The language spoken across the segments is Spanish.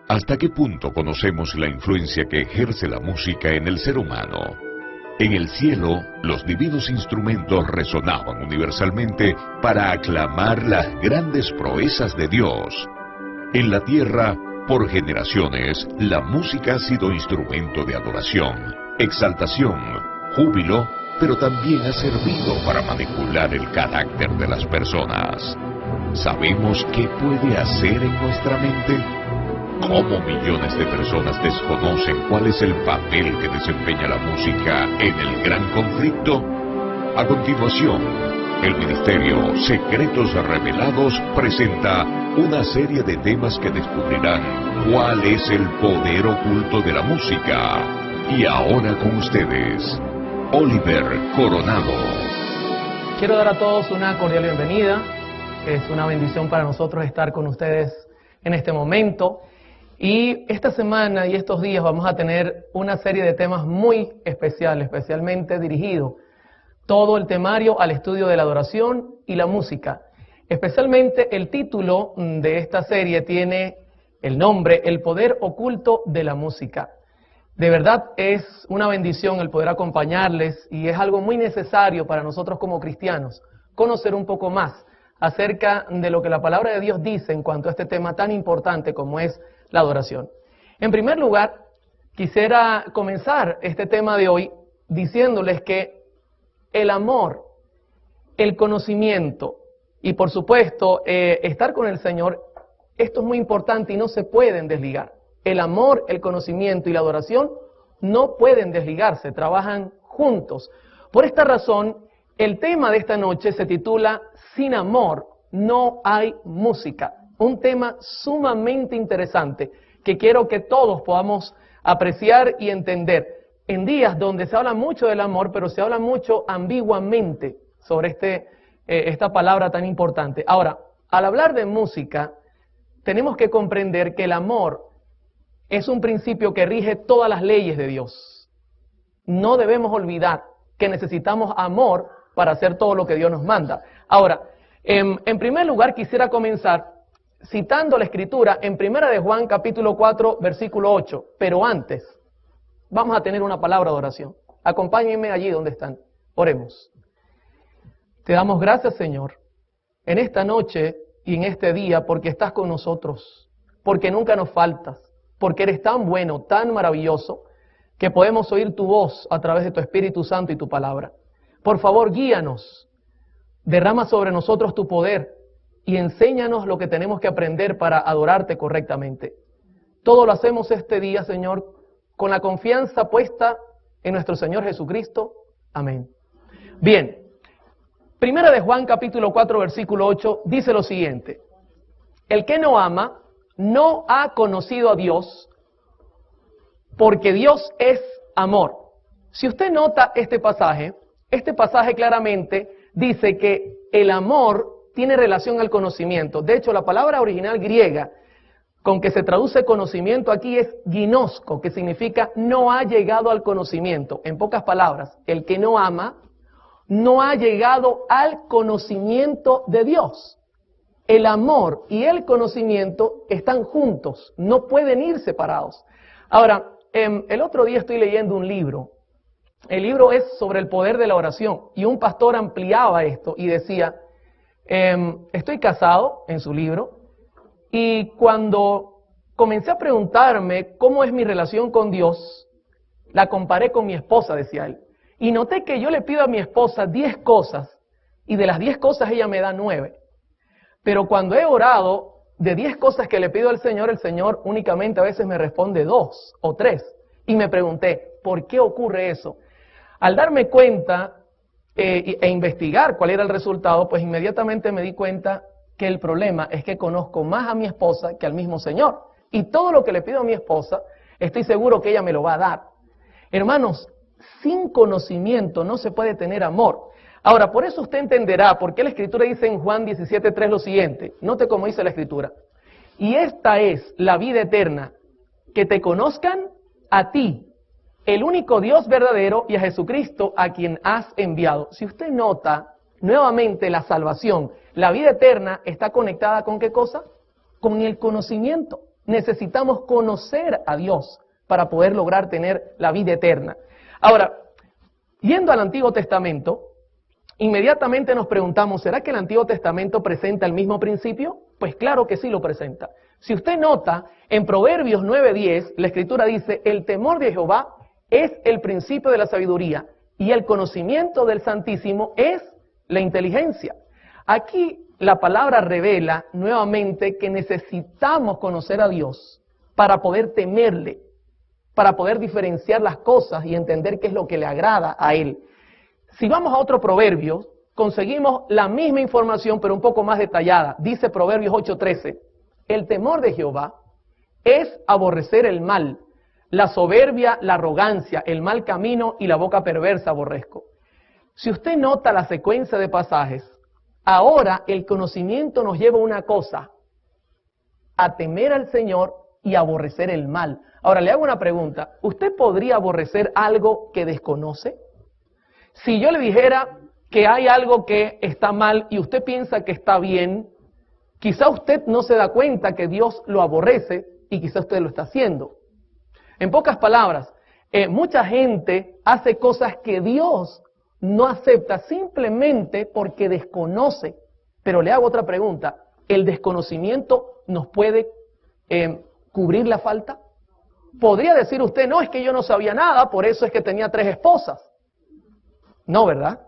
¿Hasta qué punto conocemos la influencia que ejerce la música en el ser humano? En el cielo, los divinos instrumentos resonaban universalmente para aclamar las grandes proezas de Dios. En la tierra, por generaciones, la música ha sido instrumento de adoración, exaltación, júbilo, pero también ha servido para manipular el carácter de las personas. ¿Sabemos qué puede hacer en nuestra mente? ¿Cómo millones de personas desconocen cuál es el papel que desempeña la música en el gran conflicto? A continuación, el Ministerio Secretos Revelados presenta una serie de temas que descubrirán cuál es el poder oculto de la música. Y ahora con ustedes, Oliver Coronado. Quiero dar a todos una cordial bienvenida. Es una bendición para nosotros estar con ustedes en este momento. Y esta semana y estos días vamos a tener una serie de temas muy especiales, especialmente dirigido todo el temario al estudio de la adoración y la música. Especialmente el título de esta serie tiene el nombre El poder oculto de la música. De verdad es una bendición el poder acompañarles y es algo muy necesario para nosotros como cristianos conocer un poco más acerca de lo que la palabra de Dios dice en cuanto a este tema tan importante como es la adoración. En primer lugar, quisiera comenzar este tema de hoy diciéndoles que el amor, el conocimiento y por supuesto estar con el Señor, esto es muy importante y no se pueden desligar. El amor, el conocimiento y la adoración no pueden desligarse, trabajan juntos. Por esta razón, el tema de esta noche se titula Sin amor no hay música. Un tema sumamente interesante que quiero que todos podamos apreciar y entender. En días donde se habla mucho del amor, pero se habla mucho ambiguamente sobre esta palabra tan importante. Ahora, al hablar de música, tenemos que comprender que el amor es un principio que rige todas las leyes de Dios. No debemos olvidar que necesitamos amor para hacer todo lo que Dios nos manda. Ahora, en primer lugar quisiera comenzar citando la Escritura en 1 de Juan capítulo 4 versículo 8. Pero antes, vamos a tener una palabra de oración. Acompáñenme allí donde están. Oremos. Te damos gracias, Señor, en esta noche y en este día porque estás con nosotros, porque nunca nos faltas, porque eres tan bueno, tan maravilloso, que podemos oír tu voz a través de tu Espíritu Santo y tu palabra. Por favor, guíanos, derrama sobre nosotros tu poder y enséñanos lo que tenemos que aprender para adorarte correctamente. Todo lo hacemos este día, Señor, con la confianza puesta en nuestro Señor Jesucristo. Amén. Bien, 1 de Juan capítulo 4 versículo 8 dice lo siguiente: el que no ama no ha conocido a Dios, porque Dios es amor. Si usted nota este pasaje claramente dice que el amor tiene relación al conocimiento. De hecho, la palabra original griega con que se traduce conocimiento aquí es ginosko, que significa no ha llegado al conocimiento. En pocas palabras, el que no ama no ha llegado al conocimiento de Dios. El amor y el conocimiento están juntos, no pueden ir separados. Ahora, el otro día estoy leyendo un libro. El libro es sobre el poder de la oración y un pastor ampliaba esto y decía, estoy casado, en su libro, y cuando comencé a preguntarme cómo es mi relación con Dios, la comparé con mi esposa, decía él. Y noté que yo le pido a mi esposa 10 cosas y de las 10 cosas ella me da 9. Pero cuando he orado, de 10 cosas que le pido al Señor, el Señor únicamente a veces me responde 2 o 3. Y me pregunté, ¿por qué ocurre eso? Al darme cuenta e investigar cuál era el resultado, pues inmediatamente me di cuenta que el problema es que conozco más a mi esposa que al mismo Señor. Y todo lo que le pido a mi esposa, estoy seguro que ella me lo va a dar. Hermanos, sin conocimiento no se puede tener amor. Ahora, por eso usted entenderá por qué la Escritura dice en Juan 17:3 lo siguiente. Note cómo dice la Escritura. Y esta es la vida eterna, que te conozcan a ti, el único Dios verdadero, y a Jesucristo a quien has enviado. Si usted nota nuevamente la salvación, la vida eterna está conectada ¿con qué cosa? Con el conocimiento. Necesitamos conocer a Dios para poder lograr tener la vida eterna. Ahora, yendo al Antiguo Testamento, inmediatamente nos preguntamos, ¿será que el Antiguo Testamento presenta el mismo principio? Pues claro que sí lo presenta. Si usted nota, en Proverbios 9:10, la Escritura dice, el temor de Jehová es el principio de la sabiduría y el conocimiento del Santísimo es la inteligencia. Aquí la palabra revela nuevamente que necesitamos conocer a Dios para poder temerle, para poder diferenciar las cosas y entender qué es lo que le agrada a Él. Si vamos a otro proverbio, conseguimos la misma información pero un poco más detallada. Dice Proverbios 8:13, el temor de Jehová es aborrecer el mal, la soberbia, la arrogancia, el mal camino y la boca perversa aborrezco. Si usted nota la secuencia de pasajes, ahora el conocimiento nos lleva a una cosa, a temer al Señor y aborrecer el mal. Ahora le hago una pregunta, ¿usted podría aborrecer algo que desconoce? Si yo le dijera que hay algo que está mal y usted piensa que está bien, quizá usted no se da cuenta que Dios lo aborrece y quizá usted lo está haciendo. En pocas palabras, mucha gente hace cosas que Dios no acepta simplemente porque desconoce. Pero le hago otra pregunta, ¿el desconocimiento nos puede cubrir la falta? ¿Podría decir usted, no, es que yo no sabía nada, por eso es que tenía 3 esposas? No, ¿verdad?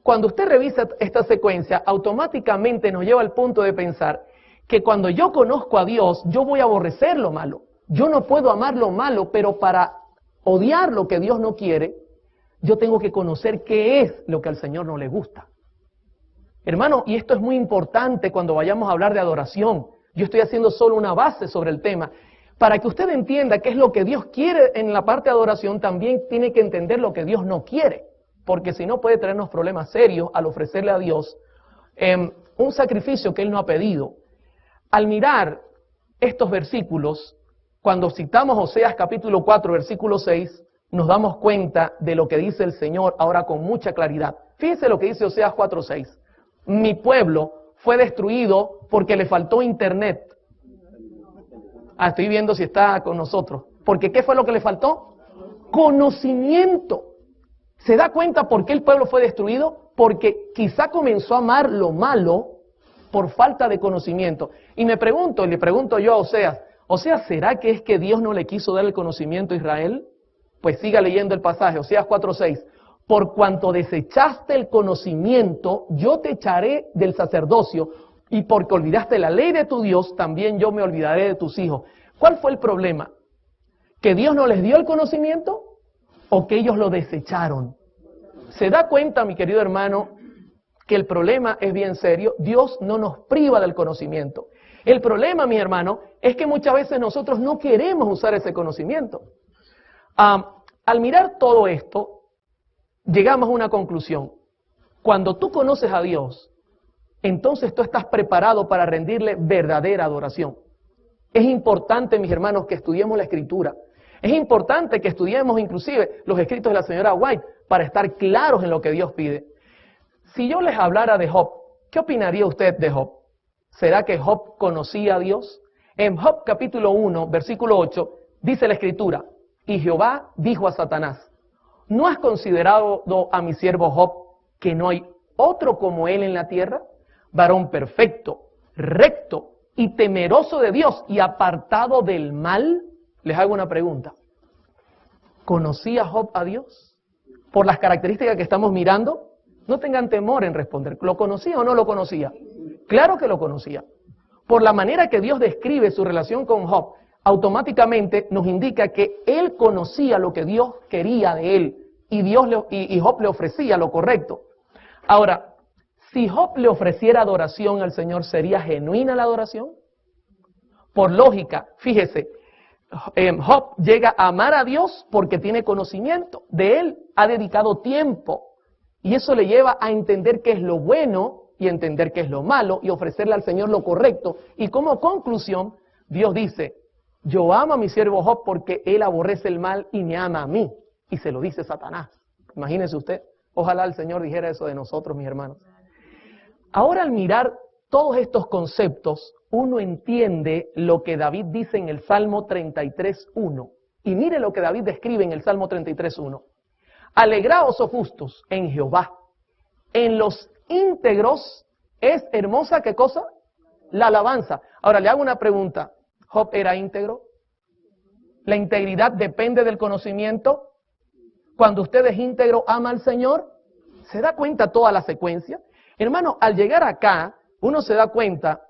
Cuando usted revisa esta secuencia, automáticamente nos lleva al punto de pensar que cuando yo conozco a Dios, yo voy a aborrecer lo malo. Yo no puedo amar lo malo, pero para odiar lo que Dios no quiere, yo tengo que conocer qué es lo que al Señor no le gusta. Hermano, y esto es muy importante cuando vayamos a hablar de adoración. Yo estoy haciendo solo una base sobre el tema. Para que usted entienda qué es lo que Dios quiere en la parte de adoración, también tiene que entender lo que Dios no quiere. Porque si no puede traernos problemas serios al ofrecerle a Dios un sacrificio que Él no ha pedido. Al mirar estos versículos, cuando citamos Oseas capítulo 4, versículo 6, nos damos cuenta de lo que dice el Señor ahora con mucha claridad. Fíjese lo que dice Oseas 4, 6. Mi pueblo fue destruido porque le faltó internet. Estoy viendo si está con nosotros. Porque ¿qué fue lo que le faltó? Conocimiento. ¿Se da cuenta por qué el pueblo fue destruido? Porque quizá comenzó a amar lo malo por falta de conocimiento. Y me pregunto, y le pregunto yo a Oseas, ¿será que es que Dios no le quiso dar el conocimiento a Israel? Pues siga leyendo el pasaje, Oseas 4:6. Por cuanto desechaste el conocimiento, yo te echaré del sacerdocio, y porque olvidaste la ley de tu Dios, también yo me olvidaré de tus hijos. ¿Cuál fue el problema? ¿Que Dios no les dio el conocimiento o que ellos lo desecharon? ¿Se da cuenta, mi querido hermano, que el problema es bien serio? Dios no nos priva del conocimiento. El problema, mi hermano, es que muchas veces nosotros no queremos usar ese conocimiento. Al mirar todo esto, llegamos a una conclusión. Cuando tú conoces a Dios, entonces tú estás preparado para rendirle verdadera adoración. Es importante, mis hermanos, que estudiemos la Escritura. Es importante que estudiemos inclusive los escritos de la señora White para estar claros en lo que Dios pide. Si yo les hablara de Job, ¿qué opinaría usted de Job? ¿Será que Job conocía a Dios? En Job capítulo 1, versículo 8, dice la Escritura, y Jehová dijo a Satanás, ¿no has considerado a mi siervo Job que no hay otro como él en la tierra? Varón perfecto, recto y temeroso de Dios y apartado del mal. Les hago una pregunta. ¿Conocía Job a Dios? Por las características que estamos mirando, no tengan temor en responder. ¿Lo conocía o no lo conocía? Claro que lo conocía. Por la manera que Dios describe su relación con Job, automáticamente nos indica que él conocía lo que Dios quería de él y Job le ofrecía lo correcto. Ahora, si Job le ofreciera adoración al Señor, ¿sería genuina la adoración? Por lógica, fíjese, Job llega a amar a Dios porque tiene conocimiento de Él, ha dedicado tiempo y eso le lleva a entender qué es lo bueno y entender qué es lo malo y ofrecerle al Señor lo correcto. Y como conclusión, Dios dice, yo amo a mi siervo Job porque él aborrece el mal y me ama a mí. Y se lo dice Satanás. Imagínese usted, ojalá el Señor dijera eso de nosotros, mis hermanos. Ahora al mirar todos estos conceptos, uno entiende lo que David dice en el Salmo 33:1. Y mire lo que David describe en el Salmo 33:1. Alegraos, oh justos, en Jehová. En los íntegros es hermosa, ¿qué cosa? La alabanza. Ahora le hago una pregunta. ¿Job era íntegro? ¿La integridad depende del conocimiento? Cuando usted es íntegro, ama al Señor. ¿Se da cuenta toda la secuencia? Hermano, al llegar acá, uno se da cuenta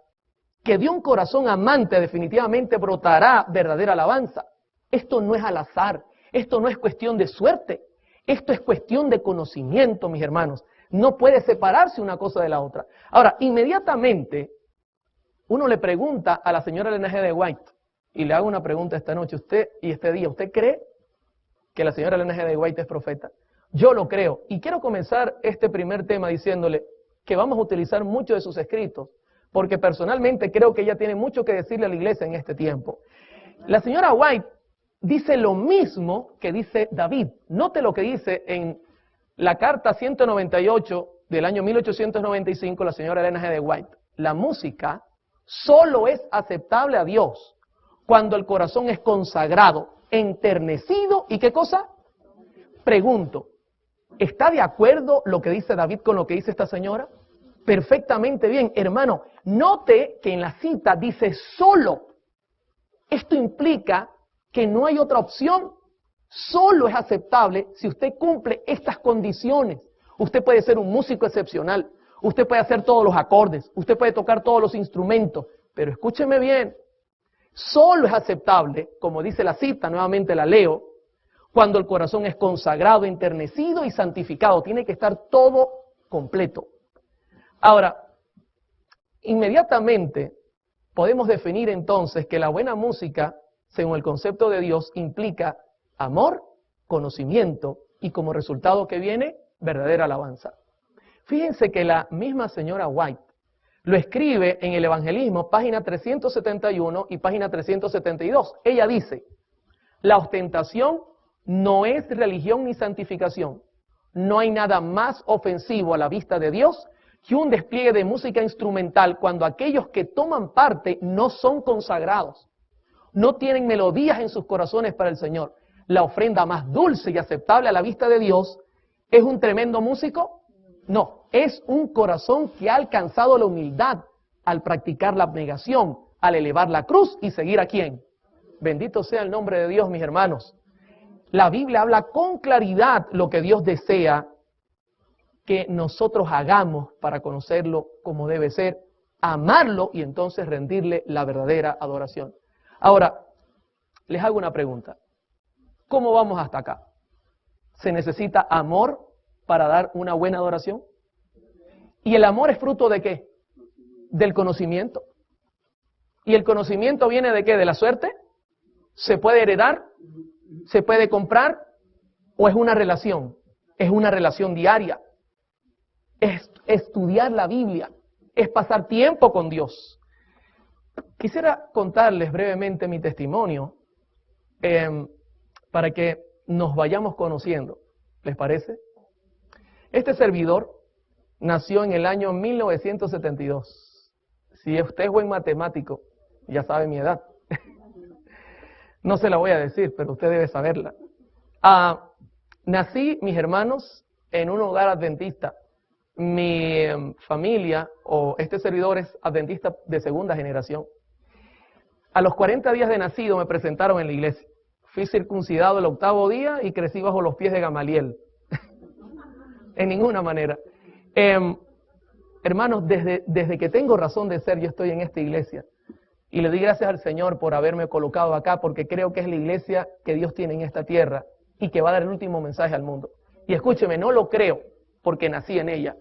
que de un corazón amante definitivamente brotará verdadera alabanza. Esto no es al azar, esto no es cuestión de suerte, esto es cuestión de conocimiento, mis hermanos. No puede separarse una cosa de la otra. Ahora, inmediatamente, uno le pregunta a la señora Elena G. de White, y le hago una pregunta esta noche, usted y este día, ¿usted cree que la señora Elena G. de White es profeta? Yo lo creo, y quiero comenzar este primer tema diciéndole que vamos a utilizar mucho de sus escritos, porque personalmente creo que ella tiene mucho que decirle a la iglesia en este tiempo. La señora White dice lo mismo que dice David. Note lo que dice en la carta 198 del año 1895, la señora Elena G. de White. La música solo es aceptable a Dios cuando el corazón es consagrado, enternecido, ¿y qué cosa? Pregunto, ¿está de acuerdo lo que dice David con lo que dice esta señora? Perfectamente bien, hermano. Note que en la cita dice solo. Esto implica que no hay otra opción. Solo es aceptable si usted cumple estas condiciones. Usted puede ser un músico excepcional. Usted puede hacer todos los acordes. Usted puede tocar todos los instrumentos. Pero escúcheme bien. Solo es aceptable, como dice la cita, nuevamente la leo, cuando el corazón es consagrado, enternecido y santificado. Tiene que estar todo completo. Ahora, inmediatamente podemos definir entonces que la buena música, según el concepto de Dios, implica amor, conocimiento y como resultado que viene, verdadera alabanza. Fíjense que la misma señora White lo escribe en el Evangelismo, página 371 y página 372. Ella dice, la ostentación no es religión ni santificación. No hay nada más ofensivo a la vista de Dios que un despliegue de música instrumental cuando aquellos que toman parte no son consagrados, no tienen melodías en sus corazones para el Señor. La ofrenda más dulce y aceptable a la vista de Dios, ¿es un tremendo músico? No, es un corazón que ha alcanzado la humildad al practicar la abnegación, al elevar la cruz y seguir a ¿quién? Bendito sea el nombre de Dios, mis hermanos. La Biblia habla con claridad lo que Dios desea que nosotros hagamos para conocerlo como debe ser, amarlo y entonces rendirle la verdadera adoración. Ahora, les hago una pregunta. ¿Cómo vamos hasta acá? ¿Se necesita amor para dar una buena adoración? ¿Y el amor es fruto de qué? Del conocimiento. ¿Y el conocimiento viene de qué? ¿De la suerte? ¿Se puede heredar? ¿Se puede comprar? ¿O es una relación? Es una relación diaria. Es estudiar la Biblia, es pasar tiempo con Dios. Quisiera contarles brevemente mi testimonio para que nos vayamos conociendo. ¿Les parece? Este servidor nació en el año 1972. Si usted es buen matemático, ya sabe mi edad. No se la voy a decir, pero usted debe saberla. Nací, mis hermanos, en un hogar adventista. Mi familia o este servidor es adventista de segunda generación. A los 40 días de nacido me presentaron en la iglesia. Fui circuncidado el 8º día y crecí bajo los pies de Gamaliel. En ninguna manera. Hermanos, desde que tengo razón de ser, yo estoy en esta iglesia. Y le doy gracias al Señor por haberme colocado acá, porque creo que es la iglesia que Dios tiene en esta tierra y que va a dar el último mensaje al mundo. Y escúcheme, no lo creo porque nací en ella.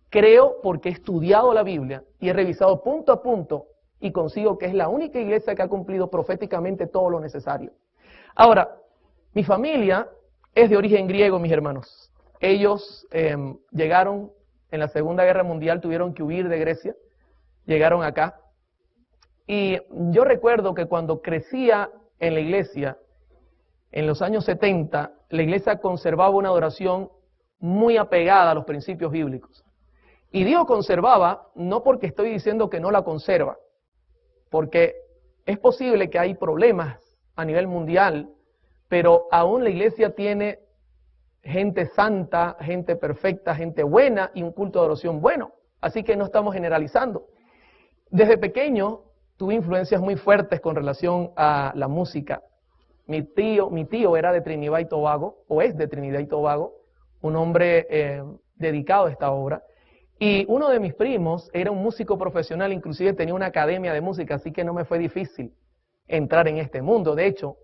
Creo porque he estudiado la Biblia y he revisado punto a punto y consigo que es la única iglesia que ha cumplido proféticamente todo lo necesario. Ahora, mi familia es de origen griego, mis hermanos. Ellos llegaron en la Segunda Guerra Mundial, tuvieron que huir de Grecia, llegaron acá. Y yo recuerdo que cuando crecía en la iglesia, en los años 70, la iglesia conservaba una adoración muy apegada a los principios bíblicos. Y digo conservaba, no porque estoy diciendo que no la conserva, porque es posible que hay problemas a nivel mundial, pero aún la iglesia tiene gente santa, gente perfecta, gente buena y un culto de adoración bueno. Así que no estamos generalizando. Desde pequeño tuve influencias muy fuertes con relación a la música. Mi tío era de Trinidad y Tobago, o es de Trinidad y Tobago, un hombre dedicado a esta obra. Y uno de mis primos era un músico profesional, inclusive tenía una academia de música, así que no me fue difícil entrar en este mundo. De hecho,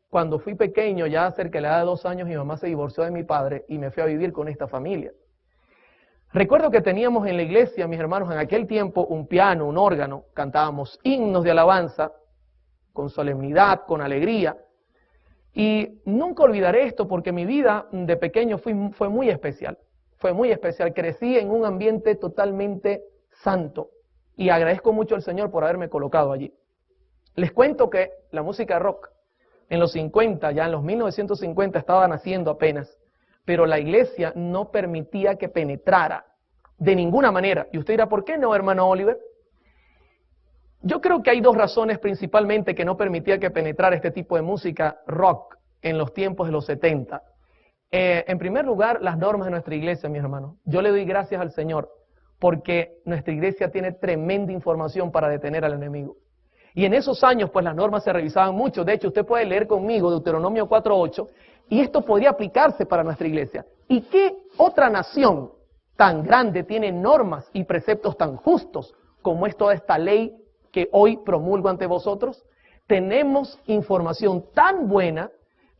cuando fui pequeño, ya cerca de la edad de 2 años, mi mamá se divorció de mi padre y me fui a vivir con esta familia. Recuerdo que teníamos en la iglesia, mis hermanos, en aquel tiempo un piano, un órgano, cantábamos himnos de alabanza con solemnidad, con alegría. Y nunca olvidaré esto porque mi vida de pequeño fue muy especial. Fue muy especial. Crecí en un ambiente totalmente santo y agradezco mucho al Señor por haberme colocado allí. Les cuento que la música rock en los 50, ya en los 1950 estaba naciendo apenas, pero la iglesia no permitía que penetrara de ninguna manera. Y usted dirá, ¿por qué no, hermano Oliver? Yo creo que hay 2 razones principalmente que no permitía que penetrara este tipo de música rock en los tiempos de los 70. En primer lugar, las normas de nuestra iglesia, mis hermanos. Yo le doy gracias al Señor porque nuestra iglesia tiene tremenda información para detener al enemigo. Y en esos años, pues las normas se revisaban mucho. De hecho, usted puede leer conmigo Deuteronomio 4:8 y esto podría aplicarse para nuestra iglesia. ¿Y qué otra nación tan grande tiene normas y preceptos tan justos como es toda esta ley que hoy promulgo ante vosotros? Tenemos información tan buena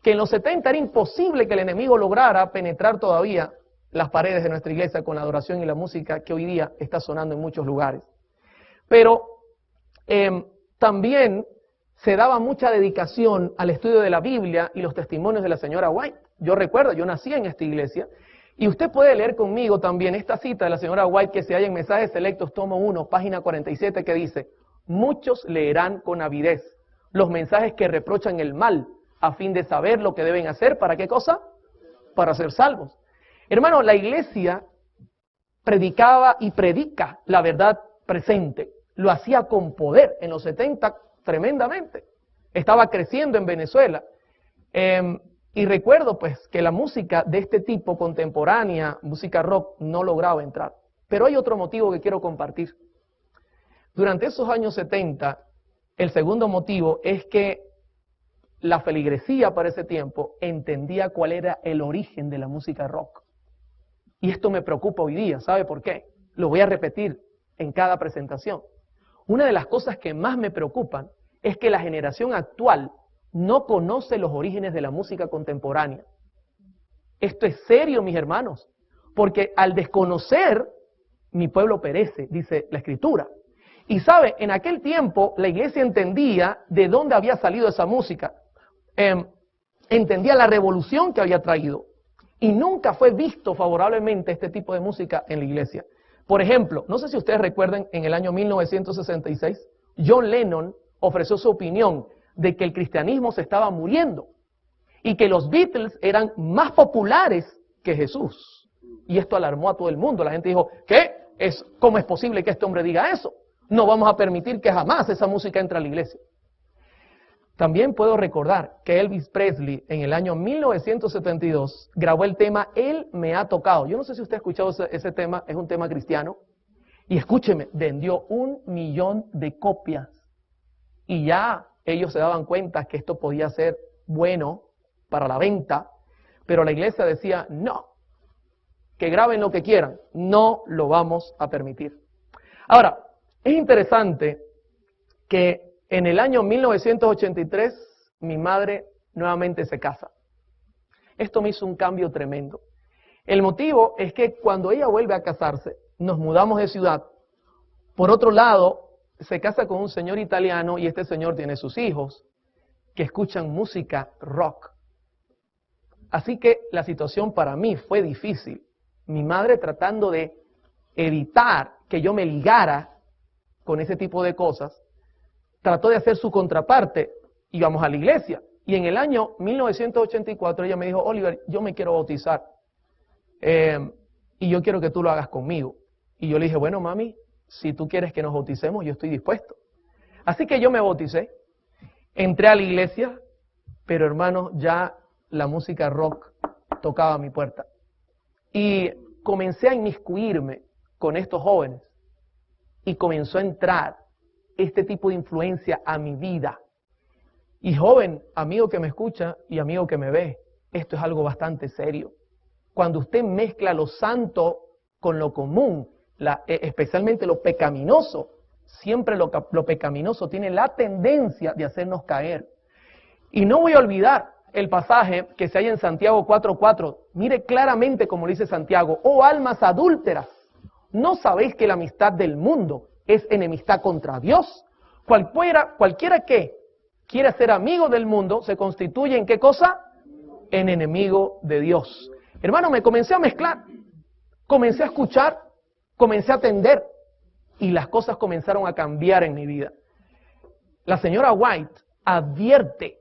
que en los 70 era imposible que el enemigo lograra penetrar todavía las paredes de nuestra iglesia con la adoración y la música que hoy día está sonando en muchos lugares. Pero también se daba mucha dedicación al estudio de la Biblia y los testimonios de la señora White. Yo recuerdo, yo nací en esta iglesia y usted puede leer conmigo también esta cita de la señora White que se halla en Mensajes Selectos, tomo 1, página 47, que dice: muchos leerán con avidez los mensajes que reprochan el mal, a fin de saber lo que deben hacer. ¿Para qué cosa? Para ser salvos. Hermano, la iglesia predicaba y predica la verdad presente. Lo hacía con poder en los 70 tremendamente. Estaba creciendo en Venezuela. Y recuerdo pues que la música de este tipo contemporánea, música rock, no lograba entrar. Pero hay otro motivo que quiero compartir. Durante esos años 70, el segundo motivo es que la feligresía para ese tiempo entendía cuál era el origen de la música rock. Y esto me preocupa hoy día. ¿Sabe por qué? Lo voy a repetir en cada presentación. Una de las cosas que más me preocupan es que la generación actual no conoce los orígenes de la música contemporánea. Esto es serio, mis hermanos, porque al desconocer, mi pueblo perece, dice la Escritura. Y sabe, en aquel tiempo la iglesia entendía de dónde había salido esa música. Entendía la revolución que había traído. Y nunca fue visto favorablemente este tipo de música en la iglesia. Por ejemplo, no sé si ustedes recuerdan, en el año 1966, John Lennon ofreció su opinión de que el cristianismo se estaba muriendo y que los Beatles eran más populares que Jesús. Y esto alarmó a todo el mundo. La gente dijo, ¿cómo es posible que este hombre diga eso? No vamos a permitir que jamás esa música entre a la iglesia. También puedo recordar que Elvis Presley en el año 1972 grabó el tema Él me ha tocado. Yo no sé si usted ha escuchado ese tema, es un tema cristiano. Y escúcheme, vendió 1 millón de copias. Y ya ellos se daban cuenta que esto podía ser bueno para la venta, pero la iglesia decía, no, que graben lo que quieran, no lo vamos a permitir. Ahora, es interesante que en el año 1983 mi madre nuevamente se casa. Esto me hizo un cambio tremendo. El motivo es que cuando ella vuelve a casarse, nos mudamos de ciudad. Por otro lado, se casa con un señor italiano y este señor tiene sus hijos que escuchan música rock. Así que la situación para mí fue difícil. Mi madre tratando de evitar que yo me ligara con ese tipo de cosas, trató de hacer su contraparte, íbamos a la iglesia. Y en el año 1984 ella me dijo, Oliver, yo me quiero bautizar y yo quiero que tú lo hagas conmigo. Y yo le dije, bueno, mami, si tú quieres que nos bauticemos, yo estoy dispuesto. Así que yo me bauticé, entré a la iglesia, pero hermanos, ya la música rock tocaba a mi puerta. Y comencé a inmiscuirme con estos jóvenes y comenzó a entrar este tipo de influencia a mi vida. Y joven, amigo que me escucha y amigo que me ve, esto es algo bastante serio. Cuando usted mezcla lo santo con lo común, especialmente lo pecaminoso, siempre lo pecaminoso tiene la tendencia de hacernos caer. Y no voy a olvidar el pasaje que se halla en Santiago 4:4. Mire claramente como dice Santiago: oh almas adúlteras, ¿no sabéis que la amistad del mundo es enemistad contra Dios? Cualquiera que quiera ser amigo del mundo se constituye ¿en qué cosa? En enemigo de Dios. Hermano, me comencé a mezclar, comencé a escuchar, comencé a atender y las cosas comenzaron a cambiar en mi vida. La señora White advierte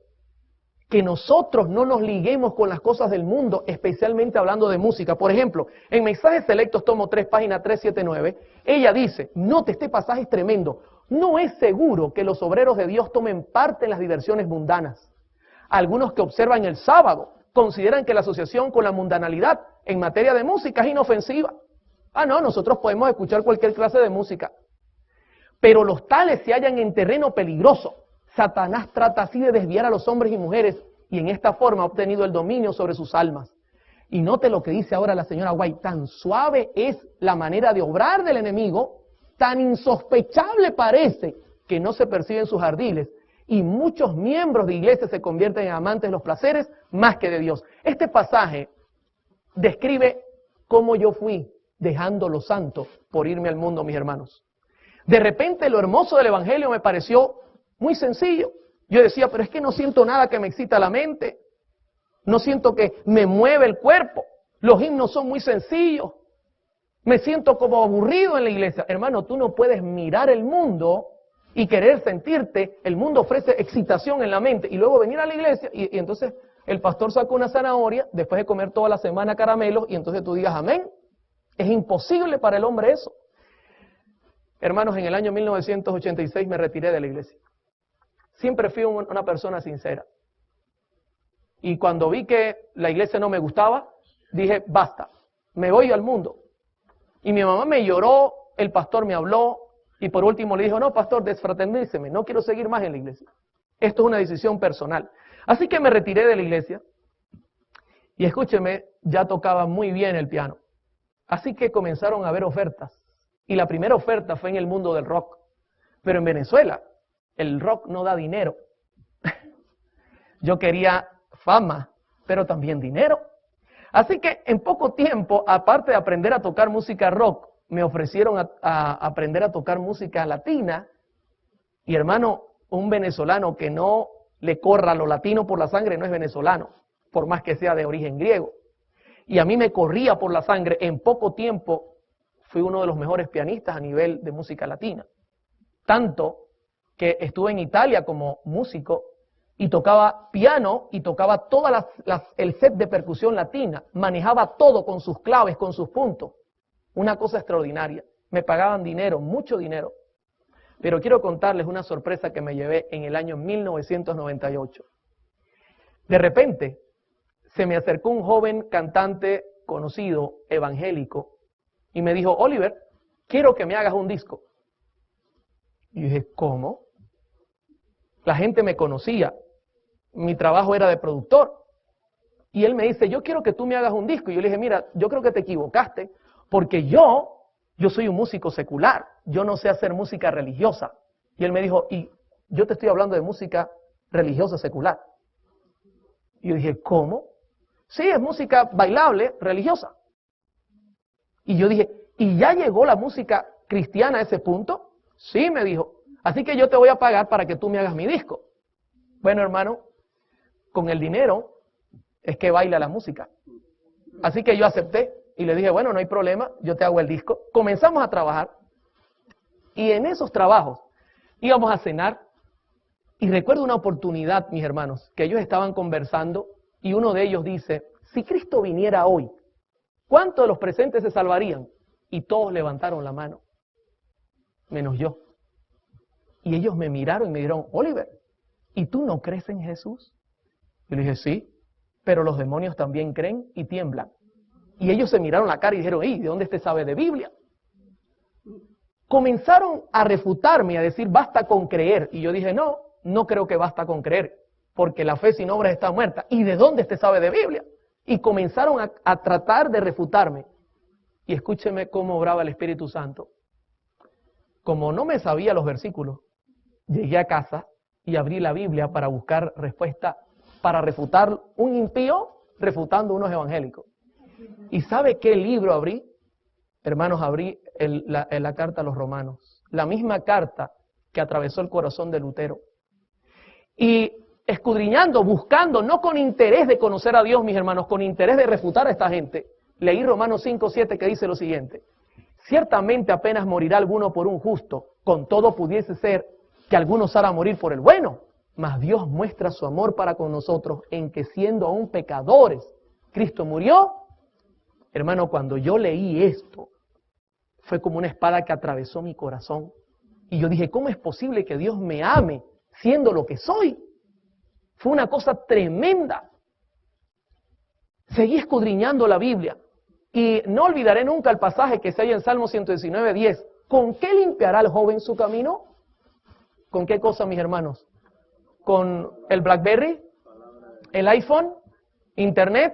que nosotros no nos liguemos con las cosas del mundo, especialmente hablando de música. Por ejemplo, en Mensajes Selectos, tomo 3, página 379, ella dice, note, este pasaje es tremendo, no es seguro que los obreros de Dios tomen parte en las diversiones mundanas. Algunos que observan el sábado consideran que la asociación con la mundanalidad en materia de música es inofensiva. Ah, no, nosotros podemos escuchar cualquier clase de música. Pero los tales se hallan en terreno peligroso. Satanás trata así de desviar a los hombres y mujeres y en esta forma ha obtenido el dominio sobre sus almas. Y note lo que dice ahora la señora White, tan suave es la manera de obrar del enemigo, tan insospechable parece que no se perciben sus ardiles y muchos miembros de iglesias se convierten en amantes de los placeres más que de Dios. Este pasaje describe cómo yo fui dejando lo santo por irme al mundo, mis hermanos. De repente lo hermoso del evangelio me pareció muy sencillo. Yo decía, pero es que no siento nada que me excita la mente. No siento que me mueve el cuerpo. Los himnos son muy sencillos. Me siento como aburrido en la iglesia. Hermano, tú no puedes mirar el mundo y querer sentirte. El mundo ofrece excitación en la mente y luego venir a la iglesia y entonces el pastor saca una zanahoria después de comer toda la semana caramelos y entonces tú digas amén. Es imposible para el hombre eso. Hermanos, en el año 1986 me retiré de la iglesia. Siempre fui una persona sincera. Y cuando vi que la iglesia no me gustaba, dije, basta, me voy al mundo. Y mi mamá me lloró, el pastor me habló, y por último le dijo, no, pastor, desfraterníceme, no quiero seguir más en la iglesia. Esto es una decisión personal. Así que me retiré de la iglesia, y escúcheme, ya tocaba muy bien el piano. Así que comenzaron a haber ofertas, y la primera oferta fue en el mundo del rock. Pero en Venezuela, el rock no da dinero. Yo quería fama, pero también dinero. Así que en poco tiempo, aparte de aprender a tocar música rock, me ofrecieron a aprender a tocar música latina. Y hermano, un venezolano que no le corra lo latino por la sangre no es venezolano, por más que sea de origen griego. Y a mí me corría por la sangre. En poco tiempo fui uno de los mejores pianistas a nivel de música latina. Tanto que estuve en Italia como músico y tocaba piano y tocaba toda el set de percusión latina. Manejaba todo con sus claves, con sus puntos. Una cosa extraordinaria. Me pagaban dinero, mucho dinero. Pero quiero contarles una sorpresa que me llevé en el año 1998. De repente, se me acercó un joven cantante conocido, evangélico, y me dijo, Oliver, quiero que me hagas un disco. Y dije, ¿cómo? La gente me conocía, mi trabajo era de productor. Y él me dice, yo quiero que tú me hagas un disco. Y yo le dije, mira, yo creo que te equivocaste, porque yo soy un músico secular, yo no sé hacer música religiosa. Y él me dijo, y yo te estoy hablando de música religiosa secular. Y yo dije, ¿cómo? Sí, es música bailable, religiosa. Y yo dije, ¿y ya llegó la música cristiana a ese punto? Sí, me dijo. Así que yo te voy a pagar para que tú me hagas mi disco. Bueno, hermano, con el dinero es que baila la música. Así que yo acepté y le dije, bueno, no hay problema, yo te hago el disco. Comenzamos a trabajar y en esos trabajos íbamos a cenar y recuerdo una oportunidad, mis hermanos, que ellos estaban conversando y uno de ellos dice, si Cristo viniera hoy, ¿cuántos de los presentes se salvarían? Y todos levantaron la mano. menos yo. Y ellos me miraron y me dijeron, Oliver, ¿y tú no crees en Jesús? Yo le dije, sí, pero los demonios también creen y tiemblan. Y ellos se miraron la cara y dijeron, ¿y de dónde usted sabe de Biblia? Comenzaron a refutarme y a decir, basta con creer. Y yo dije, no, no creo que basta con creer, porque la fe sin obras está muerta. ¿Y de dónde usted sabe de Biblia? Y comenzaron a tratar de refutarme. Y escúcheme cómo obraba el Espíritu Santo. Como no me sabía los versículos, llegué a casa y abrí la Biblia para buscar respuesta, para refutar un impío refutando unos evangélicos. ¿Y sabe qué libro abrí? Hermanos, abrí la carta a los Romanos. La misma carta que atravesó el corazón de Lutero. Y escudriñando, buscando, no con interés de conocer a Dios, mis hermanos, con interés de refutar a esta gente, leí Romanos 5:7 que dice lo siguiente. Ciertamente apenas morirá alguno por un justo, con todo pudiese ser que alguno osara morir por el bueno. Mas Dios muestra su amor para con nosotros en que siendo aún pecadores, Cristo murió. Hermano, cuando yo leí esto, fue como una espada que atravesó mi corazón. Y yo dije, ¿cómo es posible que Dios me ame siendo lo que soy? Fue una cosa tremenda. Seguí escudriñando la Biblia. Y no olvidaré nunca el pasaje que se halla en Salmo 119:10. ¿Con qué limpiará el joven su camino? ¿Con qué cosa, mis hermanos? ¿Con el BlackBerry? ¿El iPhone? ¿Internet?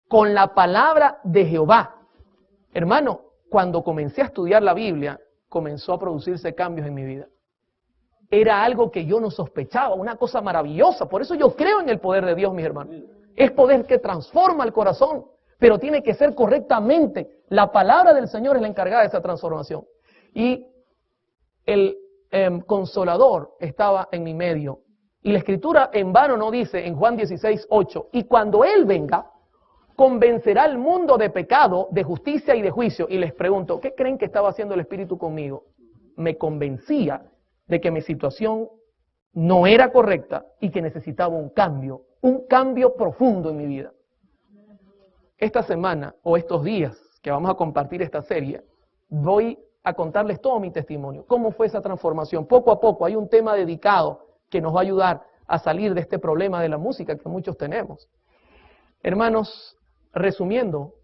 Con la palabra de Jehová. Hermano, cuando comencé a estudiar la Biblia, comenzó a producirse cambios en mi vida. Era algo que yo no sospechaba, una cosa maravillosa. Por eso yo creo en el poder de Dios, mis hermanos. Es poder que transforma el corazón, pero tiene que ser correctamente. La palabra del Señor es la encargada de esa transformación. Y el Consolador estaba en mi medio. Y la Escritura en vano no dice en Juan 16:8, y cuando Él venga, convencerá al mundo de pecado, de justicia y de juicio. Y les pregunto, ¿qué creen que estaba haciendo el Espíritu conmigo? Me convencía de que mi situación no era correcta y que necesitaba un cambio profundo en mi vida. Esta semana o estos días que vamos a compartir esta serie, voy a contarles todo mi testimonio, cómo fue esa transformación. Poco a poco hay un tema dedicado que nos va a ayudar a salir de este problema de la música que muchos tenemos. Hermanos, resumiendo,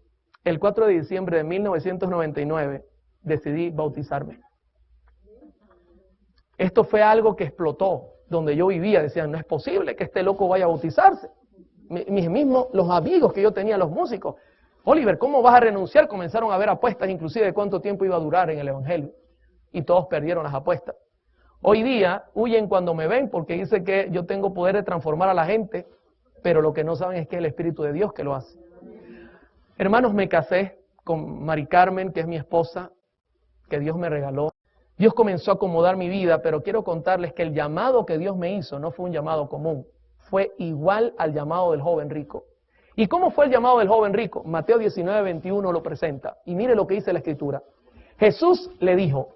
el 4 de diciembre de 1999 decidí bautizarme. Esto fue algo que explotó donde yo vivía. Decían, no es posible que este loco vaya a bautizarse. Mis mismos, los amigos que yo tenía, los músicos, Oliver, ¿cómo vas a renunciar? Comenzaron a haber apuestas inclusive de cuánto tiempo iba a durar en el Evangelio. Y todos perdieron las apuestas. Hoy día huyen cuando me ven porque dicen que yo tengo poder de transformar a la gente, pero lo que no saben es que es el Espíritu de Dios que lo hace. Hermanos, me casé con Mari Carmen, que es mi esposa, que Dios me regaló. Dios comenzó a acomodar mi vida, pero quiero contarles que el llamado que Dios me hizo no fue un llamado común. Fue igual al llamado del joven rico. ¿Y cómo fue el llamado del joven rico? Mateo 19:21 lo presenta. Y mire lo que dice la Escritura. Jesús le dijo,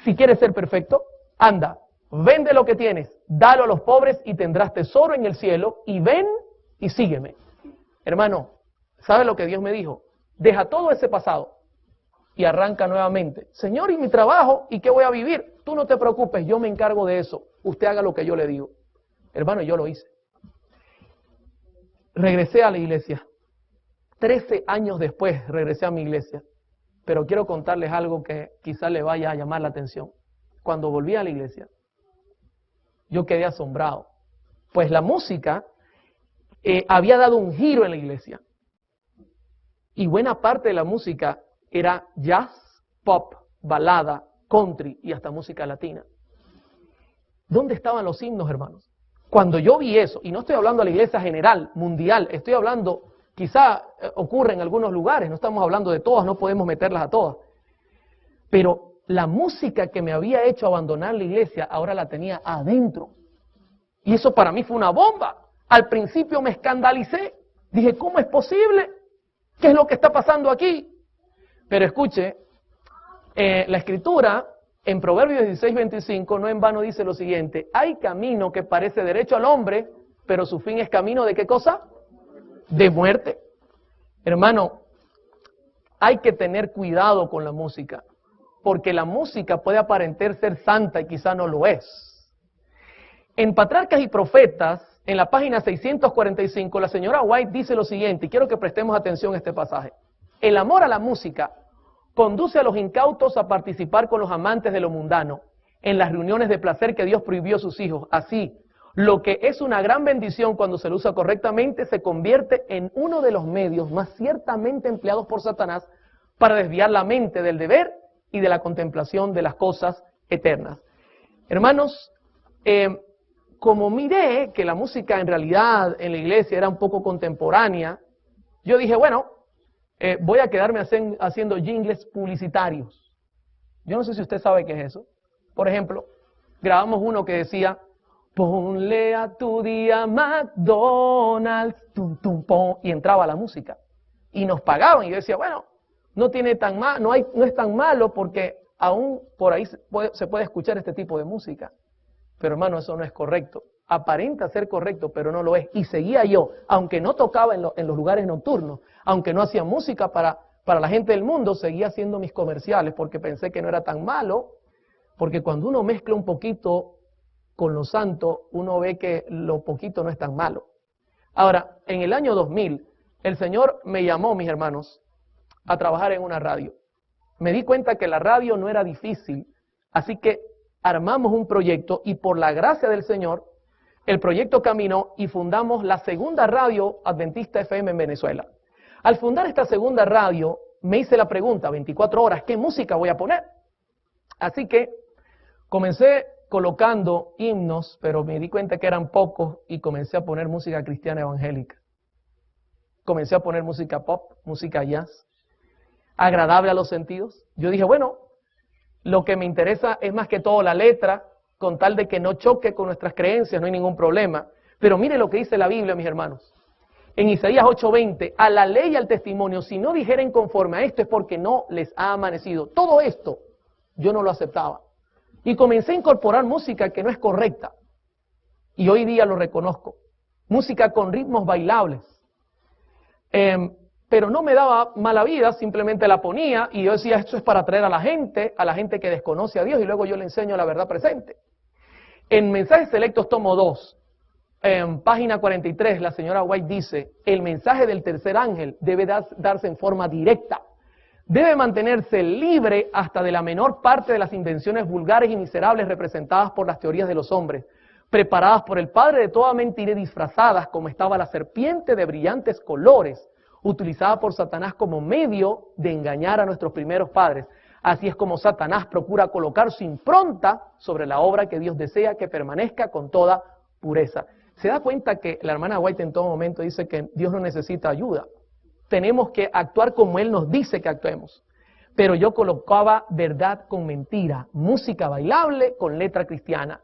si quieres ser perfecto, anda, vende lo que tienes, dalo a los pobres y tendrás tesoro en el cielo, y ven y sígueme. Hermano, ¿sabe lo que Dios me dijo? Deja todo ese pasado y arranca nuevamente. Señor, ¿y mi trabajo? ¿Y qué voy a vivir? Tú no te preocupes, yo me encargo de eso. Usted haga lo que yo le digo. Hermano, yo lo hice. Regresé a la iglesia. 13 años después regresé a mi iglesia. Pero quiero contarles algo que quizás le vaya a llamar la atención. Cuando volví a la iglesia, yo quedé asombrado. Pues la música había dado un giro en la iglesia. Y buena parte de la música era jazz, pop, balada, country y hasta música latina. ¿Dónde estaban los himnos, hermanos? Cuando yo vi eso, y no estoy hablando de la iglesia general, mundial, estoy hablando, quizá ocurre en algunos lugares, no estamos hablando de todas, no podemos meterlas a todas. Pero la música que me había hecho abandonar la iglesia, ahora la tenía adentro. Y eso para mí fue una bomba. Al principio me escandalicé. Dije, ¿cómo es posible? ¿Qué es lo que está pasando aquí? Pero escuche, la Escritura en Proverbios 16:25 no en vano dice lo siguiente: hay camino que parece derecho al hombre, pero su fin es camino ¿de qué cosa? De muerte. Hermano, hay que tener cuidado con la música, porque la música puede aparentar ser santa y quizá no lo es. En Patriarcas y Profetas, en la página 645, la señora White dice lo siguiente, y quiero que prestemos atención a este pasaje. El amor a la música conduce a los incautos a participar con los amantes de lo mundano en las reuniones de placer que Dios prohibió a sus hijos. Así, lo que es una gran bendición cuando se lo usa correctamente se convierte en uno de los medios más ciertamente empleados por Satanás para desviar la mente del deber y de la contemplación de las cosas eternas. Hermanos, como miré que la música en realidad en la iglesia era un poco contemporánea, yo dije, bueno, voy a quedarme haciendo jingles publicitarios. Yo no sé si usted sabe qué es eso. Por ejemplo, grabamos uno que decía, ponle a tu día McDonald's, tum, tum, pom, y entraba la música. Y nos pagaban, y yo decía, bueno, no es tan malo porque aún por ahí se puede escuchar este tipo de música. Pero hermano, eso no es correcto. Aparenta ser correcto, pero no lo es. Y seguía yo, aunque no tocaba en los lugares nocturnos, aunque no hacía música para la gente del mundo, seguía haciendo mis comerciales porque pensé que no era tan malo, porque cuando uno mezcla un poquito con lo santo, uno ve que lo poquito no es tan malo. Ahora, en el año 2000, el Señor me llamó, mis hermanos, a trabajar en una radio. Me di cuenta que la radio no era difícil, así que armamos un proyecto y por la gracia del Señor, el proyecto caminó y fundamos la segunda radio Adventista FM en Venezuela. Al fundar esta segunda radio, me hice la pregunta, 24 horas, ¿qué música voy a poner? Así que comencé colocando himnos, pero me di cuenta que eran pocos y comencé a poner música cristiana evangélica. Comencé a poner música pop, música jazz, agradable a los sentidos. Yo dije, bueno, lo que me interesa es más que todo la letra, con tal de que no choque con nuestras creencias, no hay ningún problema. Pero mire lo que dice la Biblia, mis hermanos. En Isaías 8:20, a la ley y al testimonio, si no dijeren conforme a esto es porque no les ha amanecido. Todo esto yo no lo aceptaba. Y comencé a incorporar música que no es correcta. Y hoy día lo reconozco. Música con ritmos bailables. Pero no me daba mala vida, simplemente la ponía y yo decía, esto es para atraer a la gente que desconoce a Dios y luego yo le enseño la verdad presente. En Mensajes Selectos tomo 2, en página 43, la señora White dice, el mensaje del tercer ángel debe darse en forma directa. Debe mantenerse libre hasta de la menor parte de las invenciones vulgares y miserables representadas por las teorías de los hombres, preparadas por el padre de toda mentira y disfrazadas como estaba la serpiente de brillantes colores, utilizada por Satanás como medio de engañar a nuestros primeros padres. Así es como Satanás procura colocar su impronta sobre la obra que Dios desea que permanezca con toda pureza. Se da cuenta que la hermana White en todo momento dice que Dios no necesita ayuda. Tenemos que actuar como Él nos dice que actuemos. Pero yo colocaba verdad con mentira, música bailable con letra cristiana.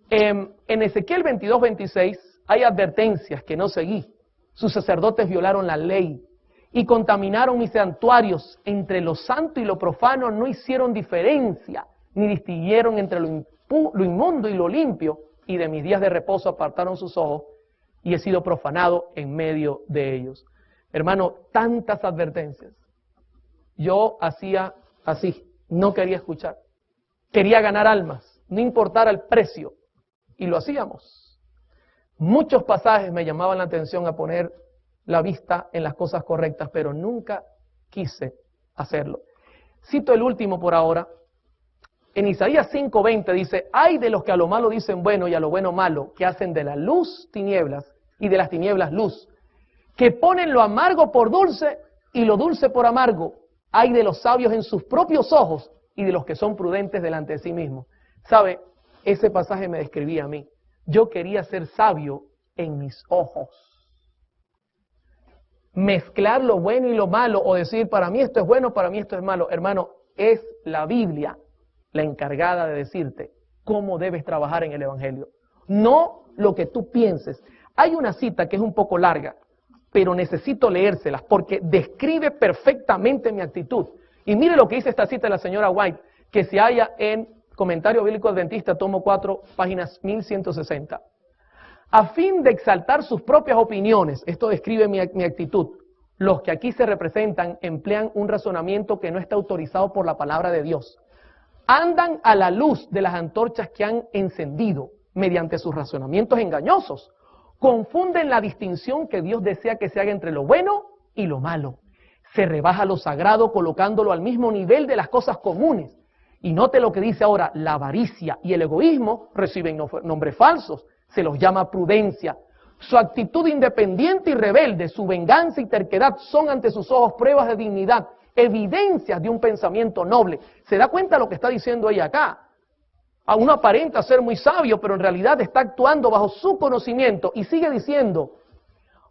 En Ezequiel 22:26 hay advertencias que no seguí. Sus sacerdotes violaron la ley y contaminaron mis santuarios. Entre lo santo y lo profano no hicieron diferencia, ni distinguieron entre lo inmundo y lo limpio, y de mis días de reposo apartaron sus ojos, y he sido profanado en medio de ellos. Hermano, tantas advertencias. Yo hacía así, no quería escuchar. Quería ganar almas, no importara el precio, y lo hacíamos. Muchos pasajes me llamaban la atención a poner la vista en las cosas correctas, pero nunca quise hacerlo. Cito el último por ahora. En Isaías 5:20 dice, ay de los que a lo malo dicen bueno y a lo bueno malo, que hacen de la luz tinieblas y de las tinieblas luz, que ponen lo amargo por dulce y lo dulce por amargo. Ay de los sabios en sus propios ojos y de los que son prudentes delante de sí mismos. ¿Sabe? Ese pasaje me describía a mí. Yo quería ser sabio en mis ojos. Mezclar lo bueno y lo malo o decir para mí esto es bueno, para mí esto es malo. Hermano, es la Biblia la encargada de decirte cómo debes trabajar en el Evangelio. No lo que tú pienses. Hay una cita que es un poco larga, pero necesito leérselas porque describe perfectamente mi actitud. Y mire lo que dice esta cita de la señora White, que se halla en Comentario Bíblico Adventista, tomo 4, páginas 1160. A fin de exaltar sus propias opiniones, esto describe mi actitud, los que aquí se representan emplean un razonamiento que no está autorizado por la palabra de Dios. andan a la luz de las antorchas que han encendido mediante sus razonamientos engañosos. Confunden la distinción que Dios desea que se haga entre lo bueno y lo malo. Se rebaja lo sagrado colocándolo al mismo nivel de las cosas comunes. Y note lo que dice ahora, la avaricia y el egoísmo reciben nombres falsos. Se los llama prudencia. Su actitud independiente y rebelde, su venganza y terquedad son ante sus ojos pruebas de dignidad, evidencias de un pensamiento noble. ¿Se da cuenta lo que está diciendo ella acá? A uno aparenta ser muy sabio, pero en realidad está actuando bajo su conocimiento. Y sigue diciendo,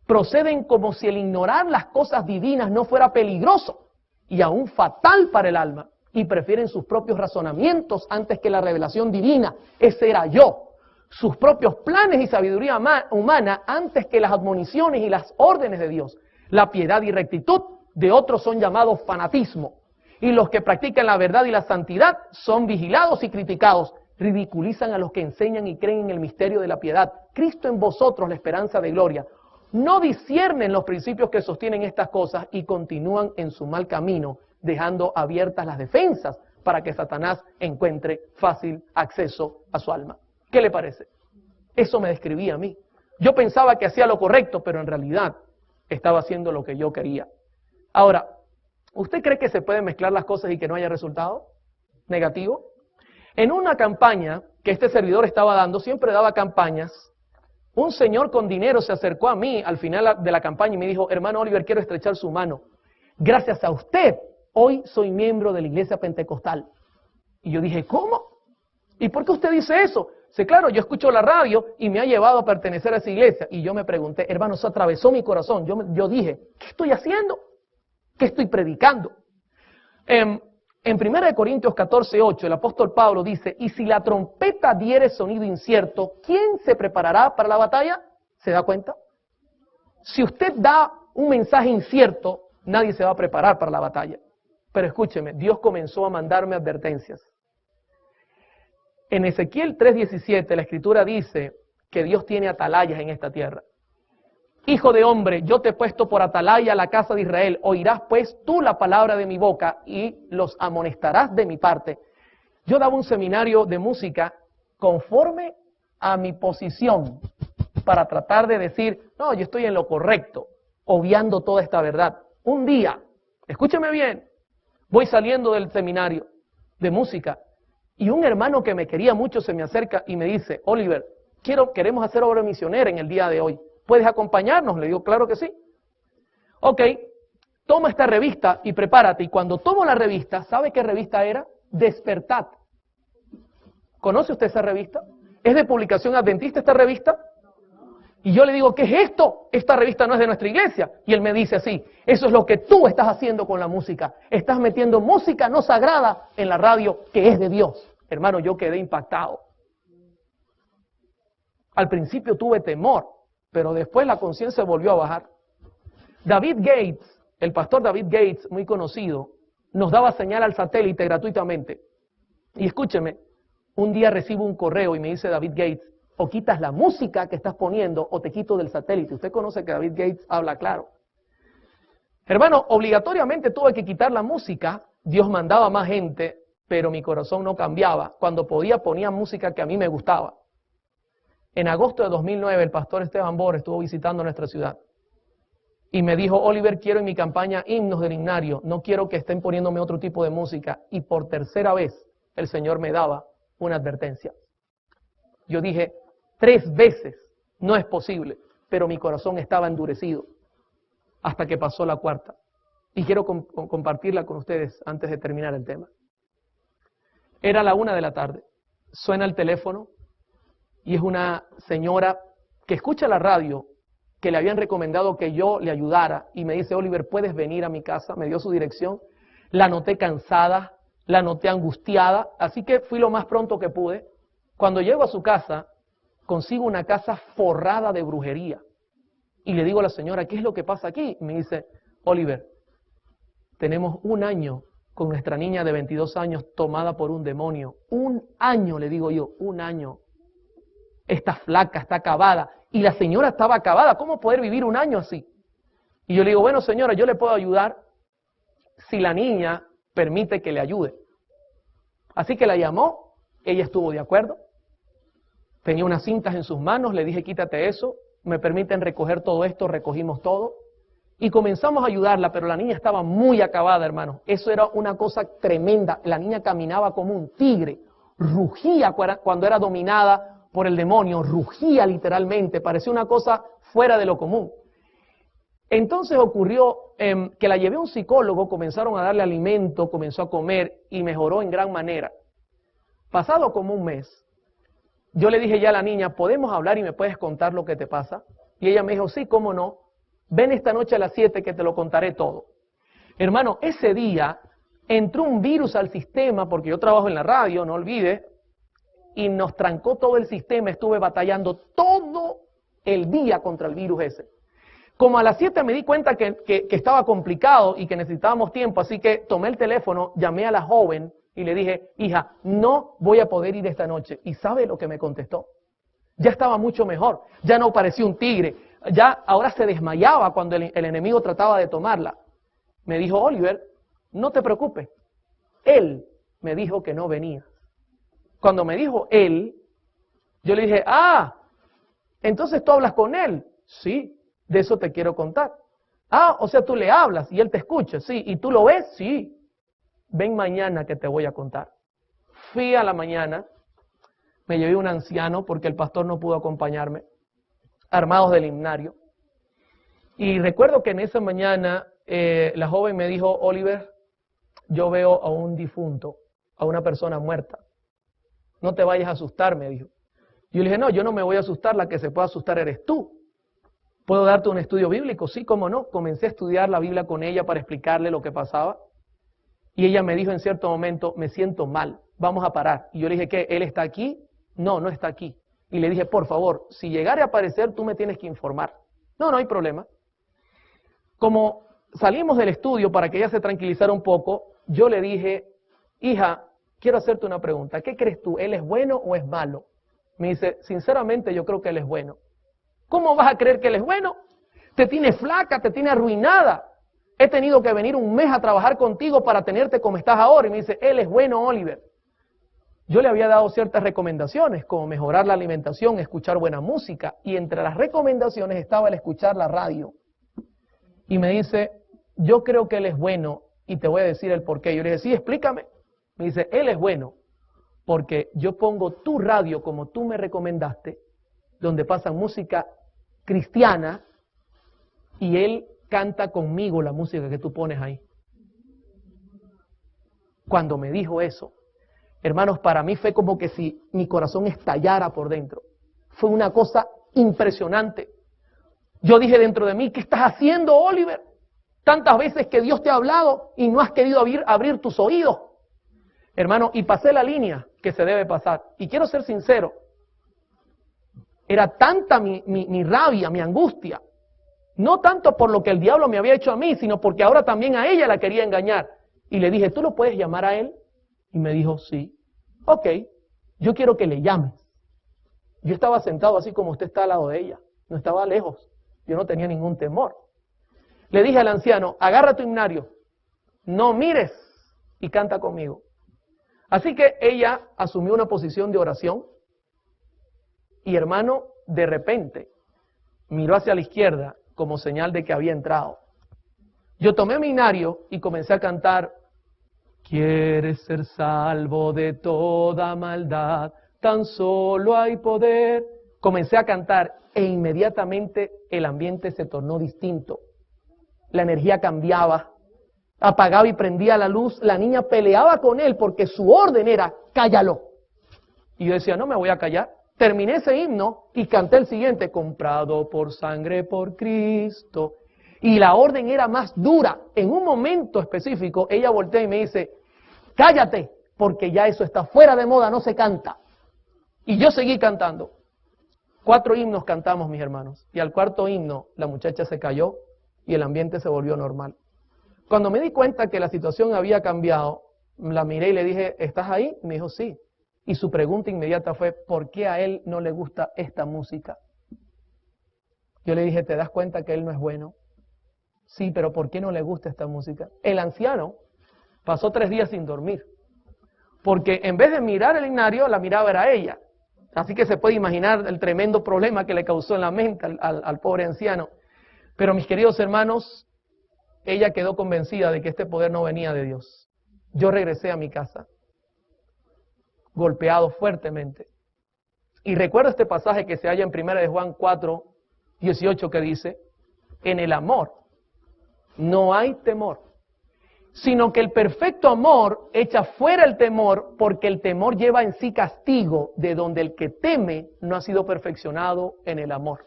proceden como si el ignorar las cosas divinas no fuera peligroso y aún fatal para el alma. Y prefieren sus propios razonamientos antes que la revelación divina. Ese era yo. Sus propios planes y sabiduría humana antes que las admoniciones y las órdenes de Dios. La piedad y rectitud de otros son llamados fanatismo. Y los que practican la verdad y la santidad son vigilados y criticados. Ridiculizan a los que enseñan y creen en el misterio de la piedad. Cristo en vosotros, la esperanza de gloria. No disciernen los principios que sostienen estas cosas y continúan en su mal camino, dejando abiertas las defensas para que Satanás encuentre fácil acceso a su alma. ¿Qué le parece? Eso me describía a mí. Yo pensaba que hacía lo correcto, pero en realidad estaba haciendo lo que yo quería. Ahora, ¿usted cree que se pueden mezclar las cosas y que no haya resultado negativo? En una campaña que este servidor estaba dando, siempre daba campañas, un señor con dinero se acercó a mí al final de la campaña y me dijo, hermano Oliver, quiero estrechar su mano. Gracias a usted, hoy soy miembro de la iglesia pentecostal. Y yo dije, ¿cómo? ¿Y por qué usted dice eso? Sí, claro, yo escucho la radio y me ha llevado a pertenecer a esa iglesia. Y yo me pregunté, hermano, eso atravesó mi corazón. Yo dije, ¿qué estoy haciendo? ¿Qué estoy predicando? En 1 Corintios 14:8, el apóstol Pablo dice, y si la trompeta diere sonido incierto, ¿quién se preparará para la batalla? ¿Se da cuenta? Si usted da un mensaje incierto, nadie se va a preparar para la batalla. Pero escúcheme, Dios comenzó a mandarme advertencias. En Ezequiel 3:17 la escritura dice que Dios tiene atalayas en esta tierra. Hijo de hombre, yo te he puesto por atalaya a la casa de Israel. Oirás pues tú la palabra de mi boca y los amonestarás de mi parte. Yo daba un seminario de música conforme a mi posición para tratar de decir, no, yo estoy en lo correcto, obviando toda esta verdad. Un día, escúcheme bien, voy saliendo del seminario de música y un hermano que me quería mucho se me acerca y me dice, Oliver, queremos hacer obra misionera en el día de hoy. ¿Puedes acompañarnos? Le digo, claro que sí. Ok, toma esta revista y prepárate. Y cuando tomo la revista, ¿sabe qué revista era? Despertad. ¿Conoce usted esa revista? ¿Es de publicación adventista esta revista? Y yo le digo, ¿qué es esto? Esta revista no es de nuestra iglesia. Y él me dice así, eso es lo que tú estás haciendo con la música. Estás metiendo música no sagrada en la radio que es de Dios. Hermano, yo quedé impactado. Al principio tuve temor, pero después la conciencia volvió a bajar. David Gates, el pastor David Gates, muy conocido, nos daba señal al satélite gratuitamente. Y escúcheme, un día recibo un correo y me dice David Gates, o quitas la música que estás poniendo o te quito del satélite. Usted conoce que David Gates habla claro. Hermano, obligatoriamente tuve que quitar la música. Dios mandaba más gente, pero mi corazón no cambiaba. Cuando podía ponía música que a mí me gustaba. En agosto de 2009 el pastor Esteban Bor estuvo visitando nuestra ciudad. Y me dijo, Oliver, quiero en mi campaña himnos del himnario. No quiero que estén poniéndome otro tipo de música. Y por tercera vez el Señor me daba una advertencia. Yo dije, 3 veces, no es posible, pero mi corazón estaba endurecido hasta que pasó la 4ª. Y quiero compartirla con ustedes antes de terminar el tema. Era la 1 de la tarde, suena el teléfono y es una señora que escucha la radio, que le habían recomendado que yo le ayudara y me dice, Oliver, ¿puedes venir a mi casa? Me dio su dirección, la noté cansada, la noté angustiada, así que fui lo más pronto que pude. Cuando llego a su casa, consigo una casa forrada de brujería. Y le digo a la señora, ¿qué es lo que pasa aquí? Y me dice, Oliver, tenemos 1 año con nuestra niña de 22 años tomada por un demonio. 1 año, le digo yo, 1 año. Está flaca, está acabada. Y la señora estaba acabada. ¿Cómo poder vivir 1 año así? Y yo le digo, bueno señora, yo le puedo ayudar si la niña permite que le ayude. Así que la llamó, ella estuvo de acuerdo. Tenía unas cintas en sus manos, le dije, quítate eso, me permiten recoger todo esto, recogimos todo. Y comenzamos a ayudarla, pero la niña estaba muy acabada, hermano. Eso era una cosa tremenda. La niña caminaba como un tigre, rugía cuando era dominada por el demonio, rugía literalmente, parecía una cosa fuera de lo común. Entonces ocurrió que la llevé a un psicólogo, comenzaron a darle alimento, comenzó a comer y mejoró en gran manera. Pasado como un mes, yo le dije ya a la niña, ¿podemos hablar y me puedes contar lo que te pasa? Y ella me dijo, sí, cómo no. Ven esta noche a las 7 que te lo contaré todo. Hermano, ese día entró un virus al sistema, porque yo trabajo en la radio, no olvides, y nos trancó todo el sistema. Estuve batallando todo el día contra el virus ese. Como a las 7 me di cuenta que estaba complicado y que necesitábamos tiempo, así que tomé el teléfono, llamé a la joven y le dije, hija, no voy a poder ir esta noche. ¿Y sabe lo que me contestó? Ya estaba mucho mejor, ya no parecía un tigre. Ya ahora se desmayaba cuando el enemigo trataba de tomarla. Me dijo, Oliver, no te preocupes. Él me dijo que no venía. Cuando me dijo él, yo le dije, entonces tú hablas con él. Sí, de eso te quiero contar. O sea, tú le hablas y él te escucha. Sí, ¿y tú lo ves? Sí. Ven mañana que te voy a contar. Fui a la mañana, me llevé un anciano porque el pastor no pudo acompañarme, armados del himnario. Y recuerdo que en esa mañana la joven me dijo, Oliver, yo veo a un difunto, a una persona muerta. No te vayas a asustar, me dijo. Yo le dije, no, yo no me voy a asustar, la que se puede asustar eres tú. ¿Puedo darte un estudio bíblico? Sí, cómo no. Comencé a estudiar la Biblia con ella para explicarle lo que pasaba. Y ella me dijo en cierto momento, me siento mal, vamos a parar. Y yo le dije, ¿qué? ¿Él está aquí? No, no está aquí. Y le dije, por favor, si llegara a aparecer, tú me tienes que informar. No, no hay problema. Como salimos del estudio para que ella se tranquilizara un poco, yo le dije, hija, quiero hacerte una pregunta. ¿Qué crees tú? ¿Él es bueno o es malo? Me dice, sinceramente yo creo que él es bueno. ¿Cómo vas a creer que él es bueno? Te tiene flaca, te tiene arruinada. He tenido que venir un mes a trabajar contigo para tenerte como estás ahora. Y me dice, él es bueno, Oliver. Yo le había dado ciertas recomendaciones, como mejorar la alimentación, escuchar buena música. Y entre las recomendaciones estaba el escuchar la radio. Y me dice, yo creo que él es bueno y te voy a decir el por qué. Yo le dije, sí, explícame. Me dice, él es bueno porque yo pongo tu radio como tú me recomendaste, donde pasan música cristiana, y él canta conmigo la música que tú pones ahí. Cuando me dijo eso, hermanos, para mí fue como que si mi corazón estallara por dentro. Fue una cosa impresionante. Yo dije dentro de mí, ¿qué estás haciendo, Oliver? Tantas veces que Dios te ha hablado y no has querido abrir tus oídos. Hermano, y pasé la línea que se debe pasar. Y quiero ser sincero, era tanta mi rabia, mi angustia, no tanto por lo que el diablo me había hecho a mí, sino porque ahora también a ella la quería engañar. Y le dije, ¿tú lo puedes llamar a él? Y me dijo, sí. Ok, yo quiero que le llames. Yo estaba sentado así como usted está al lado de ella, no estaba lejos, yo no tenía ningún temor. Le dije al anciano, agarra tu himnario, no mires y canta conmigo. Así que ella asumió una posición de oración y, hermano, de repente miró hacia la izquierda como señal de que había entrado. Yo tomé mi himnario y comencé a cantar, ¿quieres ser salvo de toda maldad? Tan solo hay poder. Comencé a cantar e inmediatamente el ambiente se tornó distinto. La energía cambiaba. Apagaba y prendía la luz, la niña peleaba con él porque su orden era, cállalo. Y yo decía, no me voy a callar. Terminé ese himno y canté el siguiente, comprado por sangre por Cristo. Y la orden era más dura. En un momento específico, ella voltea y me dice, cállate, porque ya eso está fuera de moda, no se canta. Y yo seguí cantando. 4 himnos cantamos, mis hermanos. Y al 4.º himno, la muchacha se cayó y el ambiente se volvió normal. Cuando me di cuenta que la situación había cambiado, la miré y le dije, ¿estás ahí? Me dijo, sí. Y su pregunta inmediata fue, ¿por qué a él no le gusta esta música? Yo le dije, ¿te das cuenta que él no es bueno? Sí, pero ¿por qué no le gusta esta música? El anciano pasó 3 días sin dormir. porque en vez de mirar el himnario, la miraba era ella. Así que se puede imaginar el tremendo problema que le causó en la mente al pobre anciano. Pero mis queridos hermanos, ella quedó convencida de que este poder no venía de Dios. Yo regresé a mi casa, golpeado fuertemente. Y recuerdo este pasaje que se halla en 1 de Juan 4, 18, que dice, en el amor no hay temor, sino que el perfecto amor echa fuera el temor, porque el temor lleva en sí castigo, de donde el que teme no ha sido perfeccionado en el amor.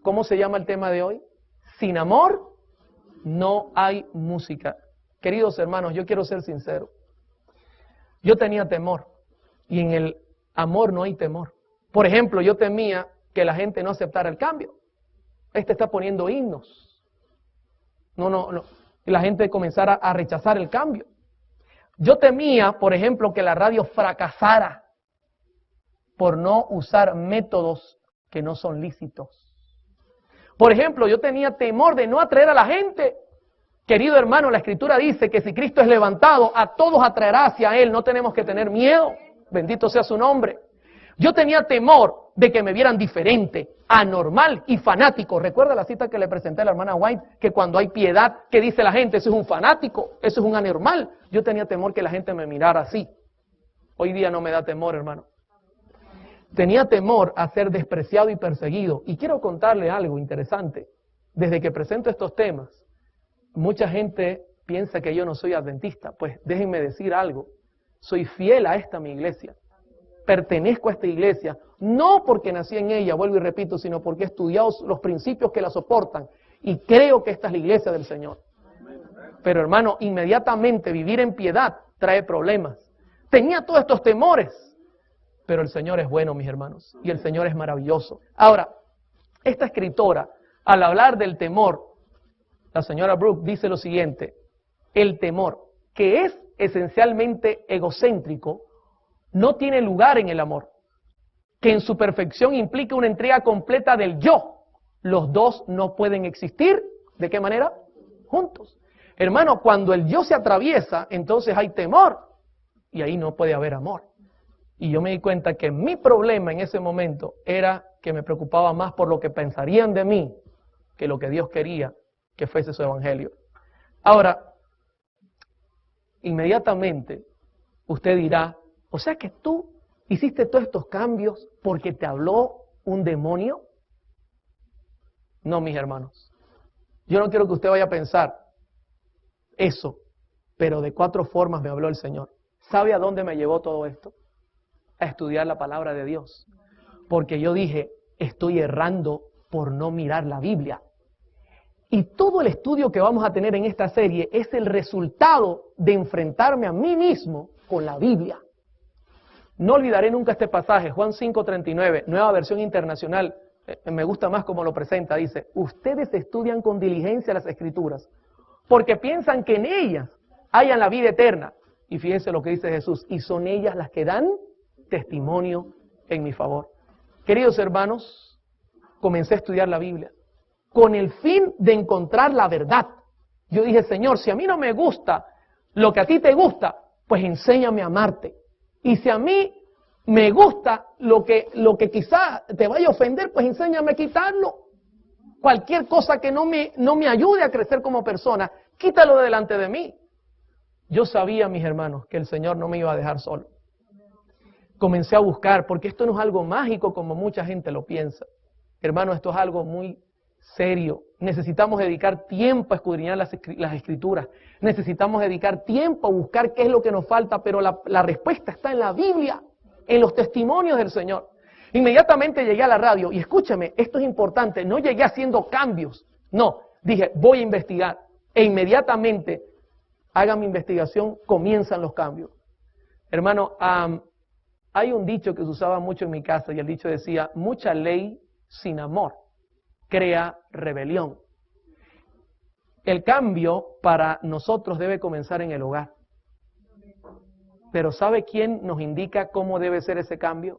¿Cómo se llama el tema de hoy? Sin amor no hay música. Queridos hermanos, yo quiero ser sincero. Yo tenía temor, y en el amor no hay temor. Por ejemplo, yo temía que la gente no aceptara el cambio. Está poniendo himnos. No. Y la gente comenzara a rechazar el cambio. Yo temía, por ejemplo, que la radio fracasara por no usar métodos que no son lícitos. Por ejemplo, yo tenía temor de no atraer a la gente. Querido hermano, la Escritura dice que si Cristo es levantado, a todos atraerá hacia Él. No tenemos que tener miedo. Bendito sea su nombre. Yo tenía temor de que me vieran diferente, anormal y fanático. ¿Recuerda la cita que le presenté a la hermana White? Que cuando hay piedad, ¿qué dice la gente? Eso es un fanático, eso es un anormal. Yo tenía temor que la gente me mirara así. Hoy día no me da temor, hermano. Tenía temor a ser despreciado y perseguido. Y quiero contarle algo interesante. Desde que presento estos temas, mucha gente piensa que yo no soy adventista. Pues déjenme decir algo. Soy fiel a esta mi iglesia. Pertenezco a esta iglesia, no porque nací en ella, vuelvo y repito, sino porque he estudiado los principios que la soportan y creo que esta es la iglesia del Señor. Pero hermano, inmediatamente vivir en piedad trae problemas. Tenía todos estos temores, pero el Señor es bueno, mis hermanos, y el Señor es maravilloso. Ahora, esta escritora, al hablar del temor, la señora Brooke dice lo siguiente: el temor, que es esencialmente egocéntrico, no tiene lugar en el amor, que en su perfección implica una entrega completa del yo. Los dos no pueden existir, ¿de qué manera? Juntos. Hermano, cuando el yo se atraviesa, entonces hay temor, y ahí no puede haber amor. Y yo me di cuenta que mi problema en ese momento era que me preocupaba más por lo que pensarían de mí, que lo que Dios quería que fuese su evangelio. Ahora, inmediatamente, usted dirá, o sea que tú hiciste todos estos cambios porque te habló un demonio. No, mis hermanos. Yo no quiero que usted vaya a pensar eso, pero de 4 formas me habló el Señor. ¿Sabe a dónde me llevó todo esto? A estudiar la palabra de Dios. Porque yo dije, estoy errando por no mirar la Biblia. Y todo el estudio que vamos a tener en esta serie es el resultado de enfrentarme a mí mismo con la Biblia. No olvidaré nunca este pasaje, Juan 5:39, Nueva Versión Internacional, me gusta más como lo presenta, dice, ustedes estudian con diligencia las Escrituras, porque piensan que en ellas hayan la vida eterna. Y fíjense lo que dice Jesús, y son ellas las que dan testimonio en mi favor. Queridos hermanos, comencé a estudiar la Biblia con el fin de encontrar la verdad. Yo dije, Señor, si a mí no me gusta lo que a ti te gusta, pues enséñame a amarte. Y si a mí me gusta lo que quizá te vaya a ofender, pues enséñame a quitarlo. Cualquier cosa que no me ayude a crecer como persona, quítalo de delante de mí. Yo sabía, mis hermanos, que el Señor no me iba a dejar solo. Comencé a buscar, porque esto no es algo mágico como mucha gente lo piensa. Hermano, esto es algo muy serio. Necesitamos dedicar tiempo a escudriñar las Escrituras. Necesitamos dedicar tiempo a buscar qué es lo que nos falta, pero la respuesta está en la Biblia, en los testimonios del Señor. Inmediatamente llegué a la radio y escúchame, esto es importante, no llegué haciendo cambios. No, dije, voy a investigar. E inmediatamente, haga mi investigación, comienzan los cambios. Hermano, hay un dicho que se usaba mucho en mi casa y el dicho decía, mucha ley sin amor crea rebelión. El cambio para nosotros debe comenzar en el hogar. Pero ¿sabe quién nos indica cómo debe ser ese cambio?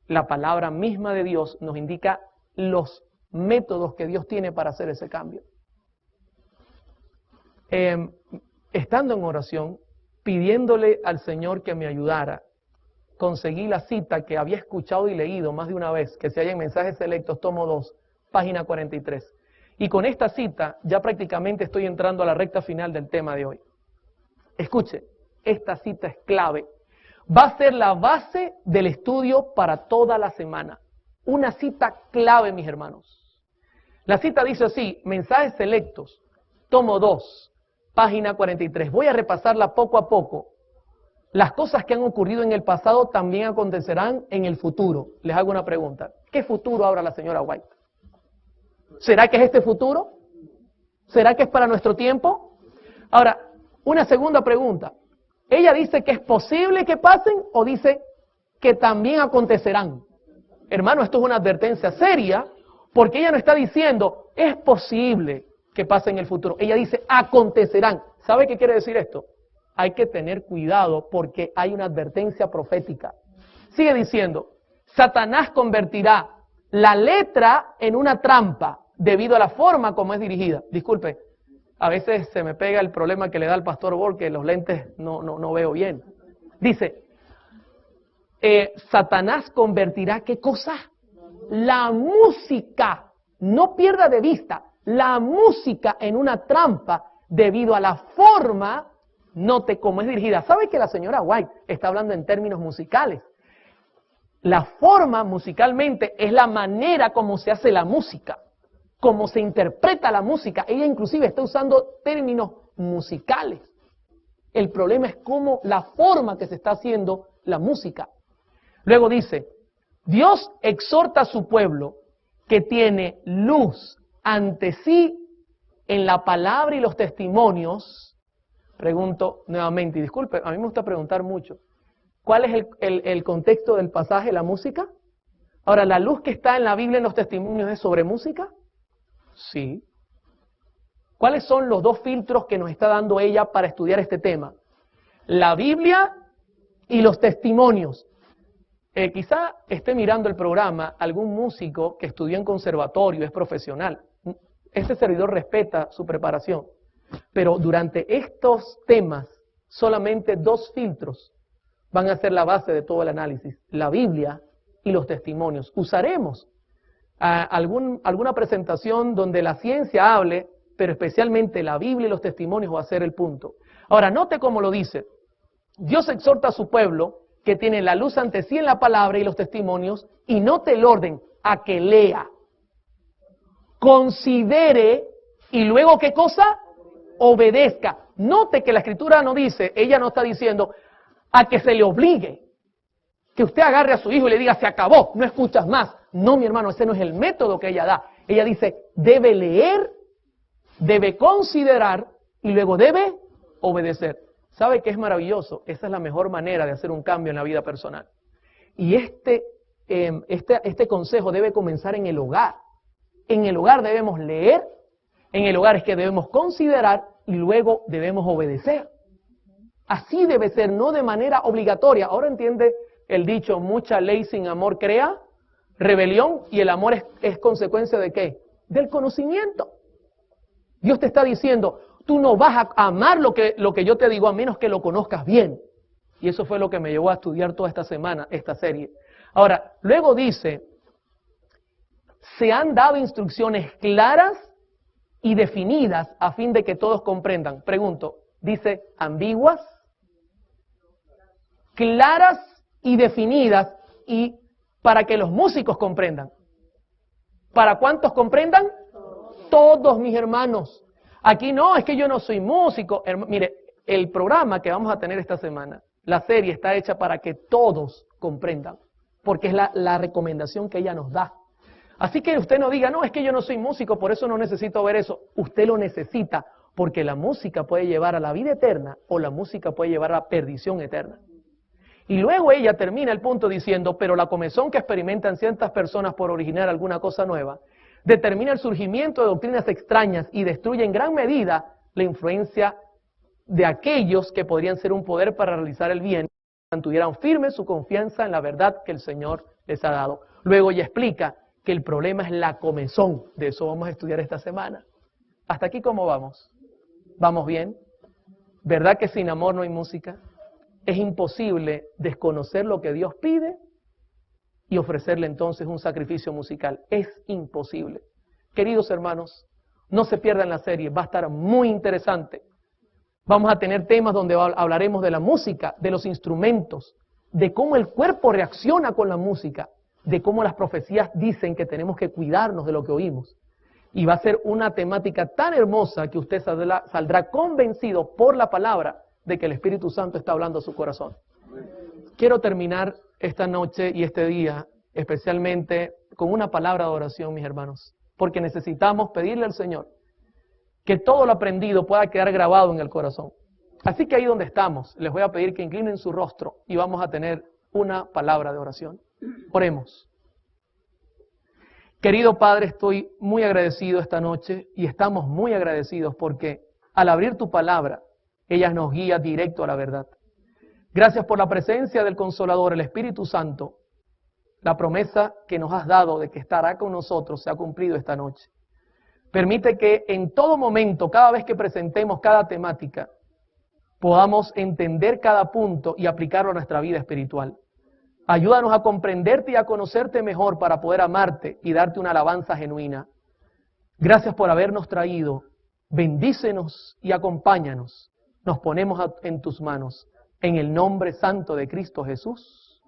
La palabra misma de Dios nos indica los métodos que Dios tiene para hacer ese cambio. Estando en oración, pidiéndole al Señor que me ayudara, conseguí la cita que había escuchado y leído más de una vez, que se halla en Mensajes Selectos, tomo 2, página 43. Y con esta cita ya prácticamente estoy entrando a la recta final del tema de hoy. Escuche, esta cita es clave. Va a ser la base del estudio para toda la semana. Una cita clave, mis hermanos. La cita dice así, Mensajes Selectos, tomo 2, página 43. Voy a repasarla poco a poco. Las cosas que han ocurrido en el pasado también acontecerán en el futuro. Les hago una pregunta. ¿Qué futuro habla la señora White? ¿Será que es este futuro? ¿Será que es para nuestro tiempo? Ahora, una segunda pregunta. ¿Ella dice que es posible que pasen o dice que también acontecerán? Hermano, esto es una advertencia seria porque ella no está diciendo es posible que pase en el futuro. Ella dice acontecerán. ¿Sabe qué quiere decir esto? Hay que tener cuidado porque hay una advertencia profética. Sigue diciendo, Satanás convertirá la letra en una trampa debido a la forma como es dirigida. Disculpe, a veces se me pega el problema que le da al pastor Bor, que los lentes no veo bien. Dice, Satanás convertirá, ¿qué cosa? La música, no pierda de vista, la música en una trampa debido a la forma, note cómo es dirigida. ¿Sabe que la señora White está hablando en términos musicales? La forma musicalmente es la manera como se hace la música, como se interpreta la música. Ella inclusive está usando términos musicales. El problema es cómo la forma que se está haciendo la música. Luego dice, Dios exhorta a su pueblo que tiene luz ante sí en la palabra y los testimonios. Pregunto nuevamente, y disculpe, a mí me gusta preguntar mucho. ¿Cuál es el contexto del pasaje, la música? Ahora, ¿la luz que está en la Biblia en los testimonios es sobre música? Sí. ¿Cuáles son los dos filtros que nos está dando ella para estudiar este tema? La Biblia y los testimonios. Quizá esté mirando el programa algún músico que estudió en conservatorio, es profesional. Ese servidor respeta su preparación. Pero durante estos temas, solamente dos filtros van a ser la base de todo el análisis. La Biblia y los testimonios. Usaremos alguna presentación donde la ciencia hable, pero especialmente la Biblia y los testimonios va a ser el punto. Ahora, note cómo lo dice. Dios exhorta a su pueblo que tiene la luz ante sí en la palabra y los testimonios, y note el orden, a que lea, considere, y luego ¿qué cosa? Obedezca. Note que la escritura no dice, ella no está diciendo, a que se le obligue, que usted agarre a su hijo y le diga, se acabó, no escuchas más. No, mi hermano, ese no es el método que ella da. Ella dice, debe leer, debe considerar, y luego debe obedecer. ¿Sabe qué es maravilloso? Esa es la mejor manera de hacer un cambio en la vida personal. Y este consejo debe comenzar en el hogar. En el hogar debemos leer, en el hogar es que debemos considerar y luego debemos obedecer. Así debe ser, no de manera obligatoria. Ahora entiende el dicho, mucha ley sin amor crea rebelión, y el amor es consecuencia ¿de qué? Del conocimiento. Dios te está diciendo, tú no vas a amar lo que yo te digo a menos que lo conozcas bien. Y eso fue lo que me llevó a estudiar toda esta semana, esta serie. Ahora, luego dice, se han dado instrucciones claras y definidas a fin de que todos comprendan. Pregunto, ¿dice ambiguas? Claras y definidas, y para que los músicos comprendan. ¿Para cuántos comprendan? Todos, mis hermanos. Aquí no, es que yo no soy músico. Mire, el programa que vamos a tener esta semana, la serie está hecha para que todos comprendan, porque es la recomendación que ella nos da. Así que usted no diga, no, es que yo no soy músico, por eso no necesito ver eso. Usted lo necesita, porque la música puede llevar a la vida eterna o la música puede llevar a la perdición eterna. Y luego ella termina el punto diciendo, pero la comezón que experimentan ciertas personas por originar alguna cosa nueva, determina el surgimiento de doctrinas extrañas y destruye en gran medida la influencia de aquellos que podrían ser un poder para realizar el bien, mantuvieran firme su confianza en la verdad que el Señor les ha dado. Luego ella explica que el problema es la comezón. De eso vamos a estudiar esta semana. ¿Hasta aquí cómo vamos? ¿Vamos bien? ¿Verdad que sin amor no hay música? Es imposible desconocer lo que Dios pide y ofrecerle entonces un sacrificio musical. Es imposible. Queridos hermanos, no se pierdan la serie, va a estar muy interesante. Vamos a tener temas donde hablaremos de la música, de los instrumentos, de cómo el cuerpo reacciona con la música, de cómo las profecías dicen que tenemos que cuidarnos de lo que oímos. Y va a ser una temática tan hermosa que usted saldrá convencido por la palabra de que el Espíritu Santo está hablando a su corazón. Quiero terminar esta noche y este día especialmente con una palabra de oración, mis hermanos, porque necesitamos pedirle al Señor que todo lo aprendido pueda quedar grabado en el corazón. Así que ahí donde estamos, les voy a pedir que inclinen su rostro y vamos a tener una palabra de oración. Oremos. Querido Padre, estoy muy agradecido esta noche y estamos muy agradecidos porque al abrir tu palabra, ella nos guía directo a la verdad. Gracias por la presencia del Consolador, el Espíritu Santo. La promesa que nos has dado de que estará con nosotros se ha cumplido esta noche. Permite que en todo momento, cada vez que presentemos cada temática, podamos entender cada punto y aplicarlo a nuestra vida espiritual. Ayúdanos a comprenderte y a conocerte mejor para poder amarte y darte una alabanza genuina. Gracias por habernos traído. Bendícenos y acompáñanos. Nos ponemos en tus manos. En el nombre santo de Cristo Jesús.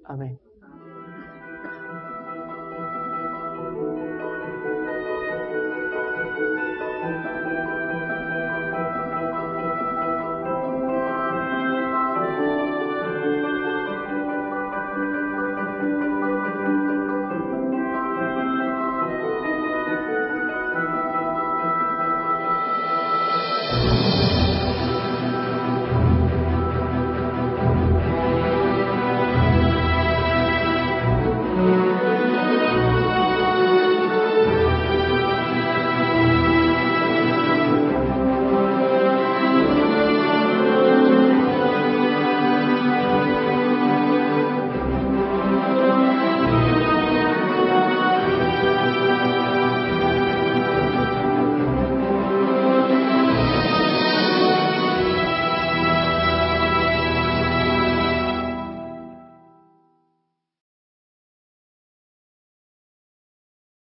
Amén.